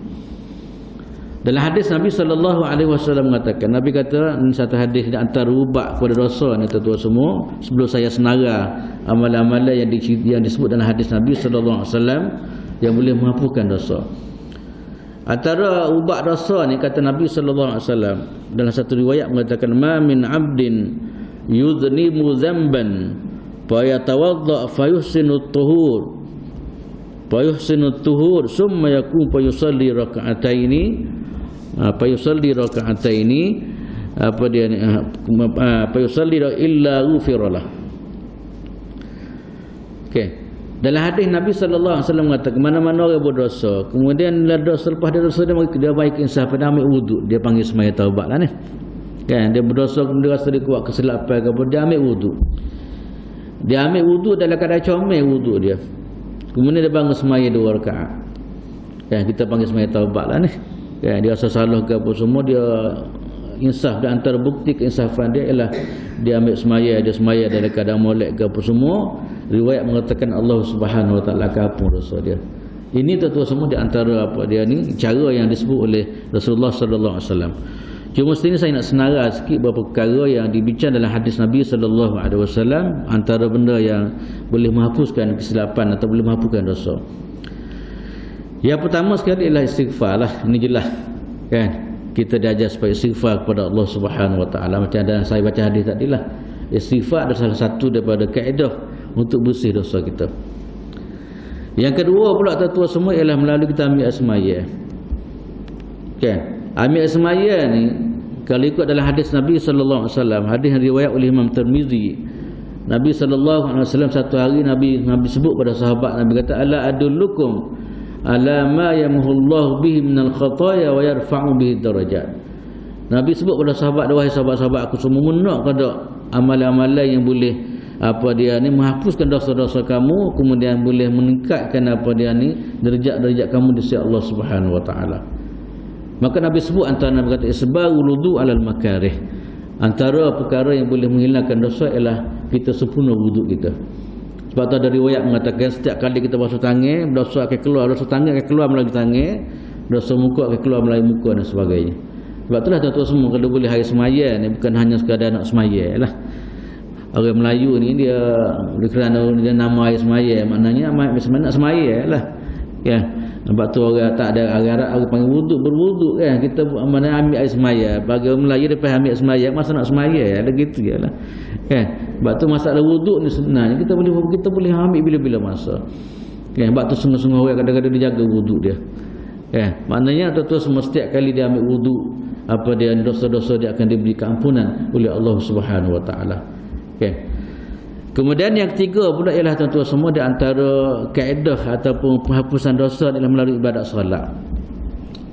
Dalam hadis Nabi SAW mengatakan, Nabi kata ini satu hadis di antara ubat kepada dosa ni tuan-tuan semua, sebelum saya senara amalan-amalan yang disebut dalam hadis Nabi SAW yang boleh menghapuskan dosa. Antara ubat dosa ni kata Nabi sallallahu alaihi wasallam dalam satu riwayat mengatakan ma min 'abdin yudhnibu dhanban fa yatawadda fa yuhsinu at-tuhur summa yakun fa yusalli rak'ataini apa dia ni fa yusalli illa ghufiralah. Okey. Dalam hadis Nabi sallallahu alaihi wasallam mengatakan mana-mana orang berdosa, kemudian dosa lepas dia dosa dia baik insaf pada ambil wuduk, dia panggil semaya taubatlah ni. Kan dia berdosa kemudian rasa dia kuat kesilapan ke apa, dia ambil wuduk. Dia ambil wuduk dalam keadaan comel wuduk dia. Kemudian dia bangun semaya 2 rakaat. Kan kita panggil semaya taubatlah ni. Kan dia rasa salah ke apa semua, dia insaf. Dan antara bukti keinsafan dia ialah dia ambil semaya, dia semaya dalam keadaan molek ke apa semua. Riwayat mengatakan Allah Subhanahu Wa Taala akan ampun dosa dia. Ini tentu semua di antara apa dia ni cara yang disebut oleh Rasulullah sallallahu alaihi wasallam. Cuma sini saya nak senarai sikit beberapa perkara yang dibincang dalam hadis Nabi sallallahu alaihi wasallam, antara benda yang boleh menghapuskan kesilapan atau boleh menghapuskan dosa. Yang pertama sekali ialah istighfar lah. Ini jelas kan. Kita diajar supaya istighfar kepada Allah Subhanahu Wa Taala, macam dalam saya baca hadis tadi lah. Istighfar adalah salah satu daripada kaedah untuk bersih dosa kita. Yang kedua pula tuan-tuan semua ialah melalui kita ambil air semaya. Okey, ambil air semaya ni kalau ikut dalam hadis Nabi sallallahu alaihi wasallam, hadis yang riwayat oleh Imam Tirmizi, Nabi sallallahu alaihi wasallam satu hari Nabi sebut pada sahabat, Nabi kata ala adullukum ala ma yamhullahu bihi minal khataaya wa yarfa'u bihi darajat. Nabi sebut pada sahabat, wahai sahabat-sahabat aku semua, nak kada amalan-amalan yang boleh apa dia ni menghapuskan dosa-dosa kamu, kemudian boleh meningkatkan apa dia ni derajat-derajat kamu di sisi Allah Subhanahu Wa Taala. Maka Nabi sebut antara Nabi kata isbagul wudu alal makarih. Antara perkara yang boleh menghilangkan dosa ialah kita sempurna wuduk kita. Sebab tu ada riwayat mengatakan setiap kali kita basuh tangan, dosa akan keluar, dosa tangan akan keluar melalui tangan, dosa muka akan keluar melalui muka dan sebagainya. Sebab itulah tuan-tuan semua kalau boleh hari semaya ni bukan hanya sekadar nak semaya lah. Orang Melayu ni dia kerana dia nama air semaya, maknanya nak semaya lah. Ya. Sebab tu orang tak ada Arab orang panggil wuduk, berwuduk kan. Kita mana ambil air semaya. Bagi orang Melayu dia ambil semaya, masa nak semaya ada gitu jelah. Kan. Sebab tu masalah wuduk ni sebenarnya kita boleh ambil bila-bila masa. Kan. Sebab tu semua-semua orang kadang-kadang dia jaga wuduk dia. Kan. Maknanya tu semua setiap kali dia ambil wuduk, apa dia dosa-dosa dia akan diberi keampunan oleh Allah Subhanahu Wa Taala. Okay. Kemudian yang ketiga pula ialah tuan-tuan semua di antara kaedah ataupun penghapusan dosa adalah melalui ibadat solat.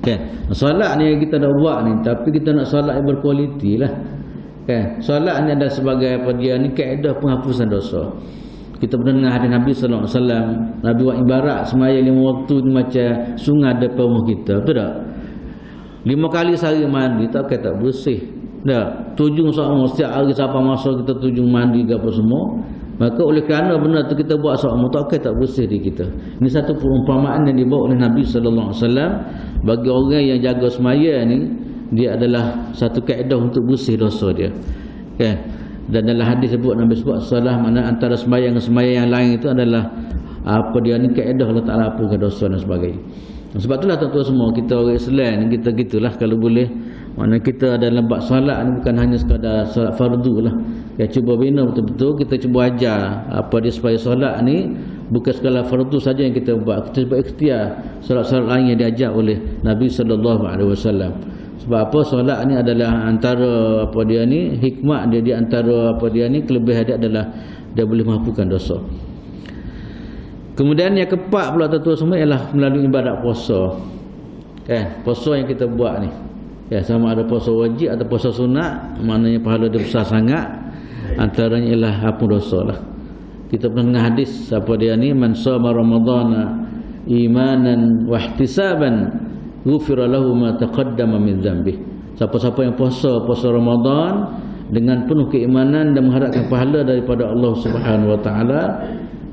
Okay. Solat ni kita nak buat ni, tapi kita nak solat yang berkualiti lah. Okay. Solat ni adalah sebagai apa dia ni kaedah penghapusan dosa. Kita pernah dengar hadis Nabi sallallahu alaihi wasallam, Nabi buat ibarat semaya 5 waktu ni macam sungai depan rumah kita, betul tak? 5 kali sehari mandi tak kata bersih. Dah, tujung sama setiap hari siapa masa kita tujung mandi ke apa semua. Maka oleh kerana benda tu kita buat sama tak bersih di kita. Ini satu perumpamaan yang dibawa oleh Nabi sallallahu alaihi wasallam bagi orang yang jaga semaya ni, dia adalah satu kaedah untuk bersih dosa dia. Okay. Dan dalam hadis sebut Nabi sebut salah mana antara sembahyang dengan sembahyang yang lain itu adalah apa dia ni kaedah Allah Taala hapuskan dosa dan sebagainya. Sebab itulah tuan-tuan semua kita orang Islam kita gitulah kalau boleh. Mana kita dalam bab solat ni bukan hanya sekadar solat fardu lah. Ya cuba bina betul-betul, kita cuba ajar apa dia supaya solat ni bukan sekadar fardu saja yang kita buat. Kita cuba ikhtiar solat-solat lain yang diajar oleh Nabi sallallahu alaihi wasallam. Sebab apa solat ni adalah antara apa dia ni hikmah dia di antara apa dia ni kelebihan dia adalah dia boleh menghapuskan dosa. Kemudian yang keempat pula tuan-tuan semua ialah melalui ibadat puasa. Puasa yang kita buat ni. Ya, sama ada puasa wajib atau puasa sunat, maknanya pahala dia besar sangat. Antaranya ialah hapus dosa lah. Kita pernah dengar hadis apa dia ni, man shoma ramadhana imanan wa ihtisaban ghufira lahu ma taqaddama min dhanbi. Siapa-siapa yang puasa Ramadan dengan penuh keimanan dan mengharapkan pahala daripada Allah Subhanahu Wa Taala,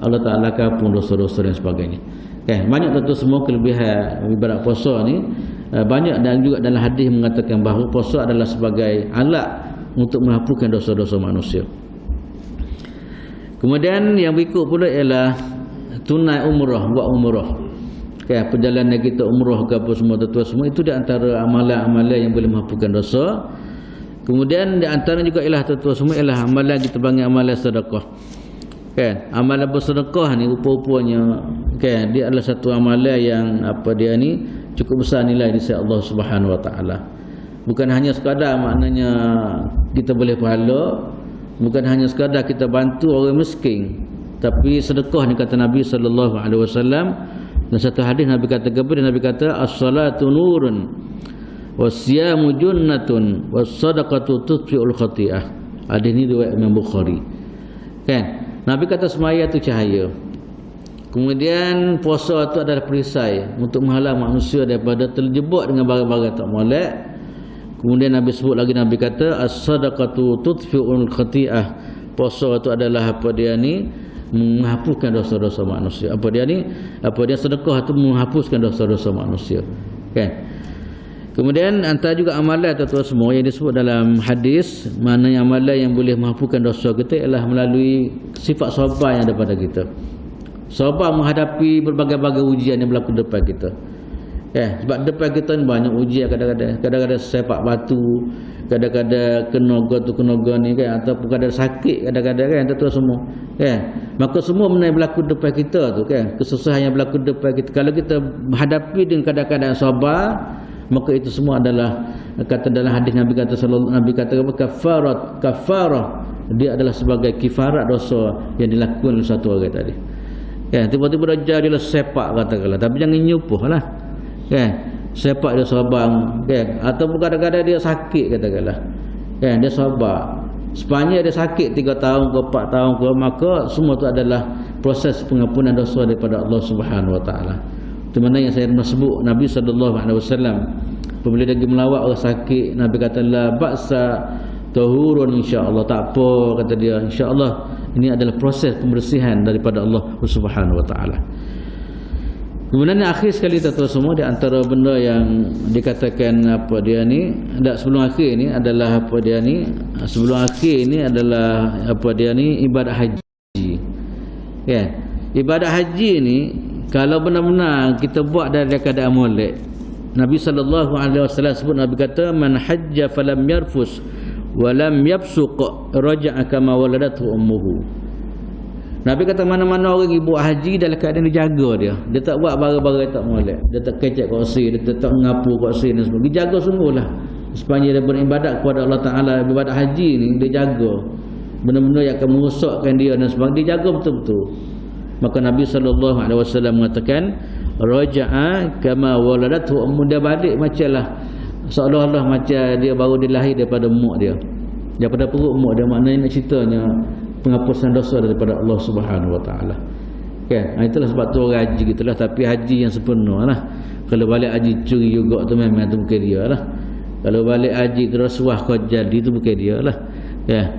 Allah Taala akan ampun dosa-dosa dan sebagainya. Banyak tentu semua kelebihan ibadat puasa ni. Banyak dan juga dalam hadis mengatakan bahawa puasa adalah sebagai alat untuk menghapuskan dosa-dosa manusia. Kemudian yang berikut pula ialah tunai umrah, buat umrah. perjalanan kita umrah ke apa semua tuan semua, itu di antara amalan-amalan yang boleh menghapuskan dosa. Kemudian di antara juga ialah tuan semua ialah amalan kita panggil amalan sedekah. Amalan bersedekah ni rupa-rupanya dia adalah satu amalan yang dia ni cukup besar nilai di sisi Allah Subhanahu Wa Taala. Bukan hanya sekadar maknanya kita boleh pahala, bukan hanya sekadar kita bantu orang miskin, tapi sedekah ni kata Nabi sallallahu alaihi wasallam. Dan satu hadis Nabi kata kepada Nabi kata as-salatu nurun was-siyamu junnatun was-sadaqatu tutfi'ul khati'ah. Hadis ni riwayat Imam Bukhari. Nabi kata semaya tu cahaya. Kemudian puasa tu adalah perisai untuk menghalang manusia daripada terjebak dengan barang-barang tak molek. Kemudian Nabi sebut lagi, Nabi kata as-sadaqatu tutfi'ul khati'ah. Puasa tu adalah menghapuskan dosa-dosa manusia. Sedekah tu menghapuskan dosa-dosa manusia. Kemudian antara juga amalan tuan-tuan semua yang disebut dalam hadis, mana yang amalan yang boleh menghapuskan dosa kita ialah melalui sifat sabar yang ada pada kita. Sabar menghadapi berbagai-bagai ujian yang berlaku depan kita. Sebab depan kita ni banyak ujian, kadang-kadang sepak batu, kadang-kadang kena ni ataupun kadang sakit kadang-kadang tuan-tuan semua. Maka semua benda yang berlaku depan kita tu kesusahan yang berlaku depan kita, kalau kita menghadapi dengan kadang-kadang sabar, maka itu semua adalah kata dalam hadis Nabi kata kafarah, dia adalah sebagai kifarat dosa yang dilakukan oleh satu orang tadi. Tiba-tiba dia jadilah sepak katakanlah, tapi jangan nyupuhlah. Sepak dia sabar, ataupun kadang-kadang dia sakit katakanlah, dia sabar sepanjang dia sakit 3 tahun ke 4 tahun ke, maka semua itu adalah proses pengampunan dosa daripada Allah Subhanahu Wa Taala. Itu mana yang saya pernah sebut, Nabi SAW apabila dia pergi melawat orang sakit, Nabi kata la ba'sa tahurun, insya-Allah, tak apa kata dia, insya-Allah ini adalah proses pembersihan daripada Allah Subhanahu Wa Taala. Kemudian akhir sekali tuan-tuan semua, di antara benda yang dikatakan sebelum akhir ni adalah ibadat haji. Ibadat haji ni kalau benar-benar kita buat dari keadaan molek, Nabi sallallahu alaihi wasallam sebut, Nabi kata man hajja falam yarfus wa lam yafsuq raja'a kama waladathu ummuhu. Nabi kata mana-mana orang ibu haji dalam keadaan dia jaga dia tak buat barang-barang tak molek, dia tak kecek kursi, dia tak mengapu kursi dan sebagainya, dia jaga sungguhlah sepanjang dia beribadat kepada Allah Ta'ala. Ibadat haji ni dia jaga benda-benda yang akan merosakkan dia dan sebagainya, dia jaga betul-betul. Maka Nabi SAW mengatakan raja'a kama waladathu ummu, dia balik macamlah seolah-olah macam dia baru dilahir daripada mak dia, daripada perut mak dia. Maknanya nak ceritanya penghapusan dosa daripada Allah Subhanahu Wa Taala. Itulah sebab tu orang haji gitulah, tapi haji yang sempurna lah. Kalau balik haji curi juga tu memang tu bukan dia lah. Kalau balik haji tersuah kau jadi tu bukan dia lah.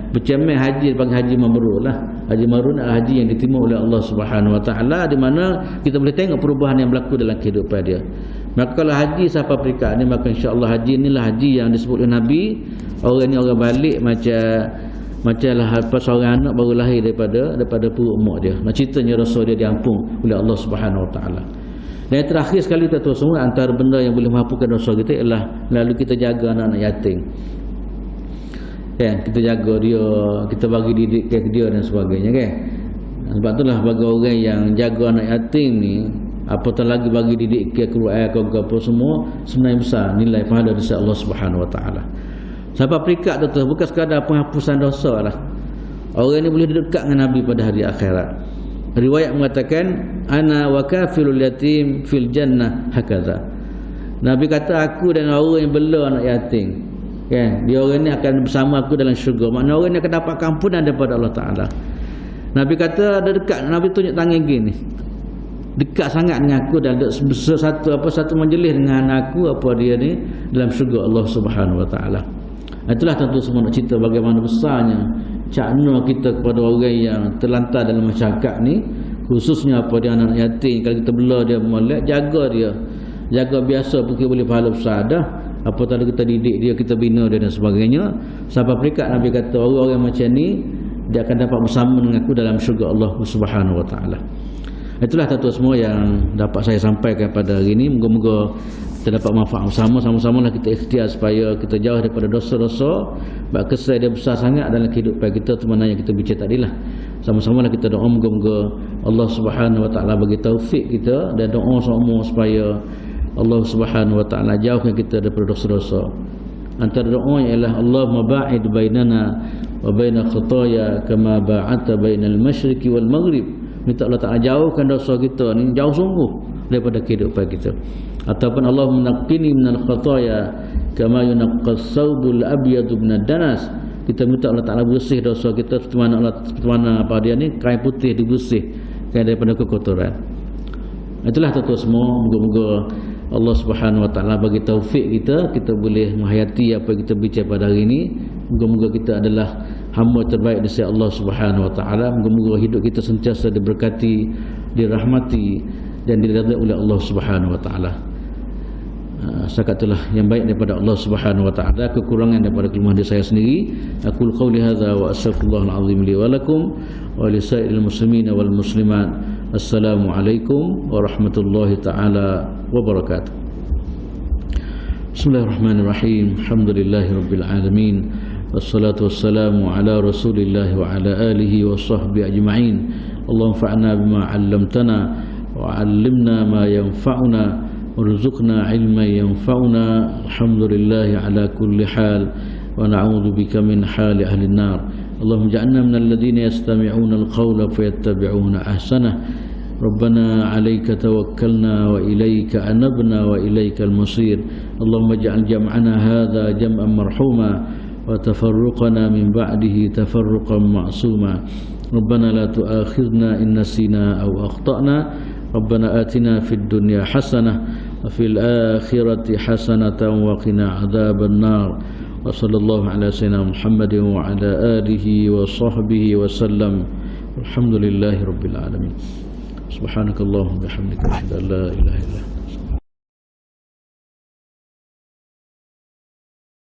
Bercamai haji dipanggil haji mabrur lah. Haji mabrur adalah haji yang diterima oleh Allah Subhanahu Wa Taala, di mana kita boleh tengok perubahan yang berlaku dalam kehidupan dia. Maka kalau haji siapa perikat ni, maka insya-Allah haji inilah haji yang disebut oleh Nabi, orang ni orang balik macamlah seorang anak baru lahir daripada perut mak dia. Ceritanya dosa dia diampun oleh Allah Subhanahu Wa Taala. Dan yang terakhir sekali tuan-tuan semua, antara benda yang boleh menghapuskan dosa kita ialah lalu kita jaga anak-anak yatim. Kita jaga dia, kita bagi didik ke dia dan sebagainya Sebab itulah bagi orang yang jaga anak yatim ni, apatah lagi bagi didik ke Quran ke apa semua, sebenarnya besar nilai pahala dari Allah Subhanahu Wa Taala. Sampai perikat tu bukan sekadar penghapusan dosa lah. Orang ni boleh dekat dengan Nabi pada hari akhirat. Riwayat mengatakan ana wa kafilul yatim fil jannah hakaza. Nabi kata aku dan orang yang bela anak yatim, dia orang ni akan bersama aku dalam syurga. Maknanya orang ni akan dapat ampunan daripada Allah Ta'ala. Nabi kata ada dekat, Nabi tunjuk tangan gini, dekat sangat dengan aku dan satu majlis dengan aku dia ni dalam syurga Allah Subhanahu Wa Ta'ala. Itulah tentu semua nak cerita bagaimana besarnya cakna kita kepada orang yang terlantar dalam masyarakat ni, khususnya dia anak yatim. Kalau kita bela dia molek, jaga dia, jaga biasa, mungkin boleh pahala besar dah. Apatah kita didik dia, kita bina dia dan sebagainya. Sampai perikat Nabi kata orang-orang macam ni dia akan dapat bersama dengan aku dalam syurga Allah Subhanahu Wa Ta'ala. Itulah tuan-tuan semua yang dapat saya sampaikan pada hari ini. Moga-moga kita dapat manfaat bersama. Sama-samalah kita ikhtiar supaya kita jauh daripada dosa-dosa. Sebab kesan dia besar sangat dalam kehidupan kita, tu mana yang kita bincang tadi lah. Sama-samalah kita doa moga-moga Allah Subhanahu Wa Taala bagi taufik kita, dan doa semua supaya Allah Subhanahu Wa Taala jauhkan kita daripada dosa-dosa. Antara doa ialah Allahumma ba'id bainana wa baina khataaya kama ba'adta bainal masyriqi wal maghrib. Minta Allah Ta'ala jauhkan dosa kita ni jauh sungguh daripada kehidupan kita. Ataupun Allahumma naqqini minal khataaya kama yunaqqas thawbul abyadu minad danas. Kita minta Allah Ta'ala bersih dosa kita seperti mana apa dia ni, kain putih dibersihkan daripada kekotoran. Itulah tuan-tuan semua, moga-moga Allah Subhanahu Wa Taala bagi taufik kita boleh menghayati apa yang kita bincang pada hari ini. Moga-moga kita adalah hamba terbaik di sisi Allah Subhanahu Wa Taala. Moga-moga hidup kita sentiasa diberkati, dirahmati dan diridai oleh Allah Subhanahu Wa Taala. Setakat itulah yang baik daripada Allah Subhanahu Wa Taala, kekurangan daripada kelemahan diri saya sendiri. Aqul qawli hadza wa astaghfirullahal azim li wa lakum wa li sa'iril muslimin wal muslimat. Assalamualaikum warahmatullahi taala wabarakatuh. Bismillahirrahmanirrahim. Alhamdulillahirabbil alamin. Wassalatu wassalamu ala Rasulillah wa ala alihi wa sahbihi ajma'in. Allahumma fa'na bima 'allamtana wa 'allimna ma yanfa'una warzuqna 'ilman yanfa'una. Alhamdulillah ala kulli hal wa na'udzu bika min hali ahli an-nar. Allahumma ij'alna minal ladzina yastami'una al-qawla fayattabi'una ahsanah. Rabbana 'alaika tawakkalna wa ilaika anabna wa ilaikal masir. Allahumma ij'al jam'ana hadza jam'an marhuma wa tafarruqana min ba'dihi tafarruqan ma'suma. Rabbana la tu'akhidhna in nasina aw akhtana. Rabbana atina fid dunya hasanah wa fil akhirati hasanatan wa qina adzaban nar. Wa sallallahu ala sayyidina Muhammadin wa ala alihi wa sahbihi wa sallam. Alhamdulillahi rabbil alamin. Subhanakallahumma bihamdika asyhadu an la ilaha illa anta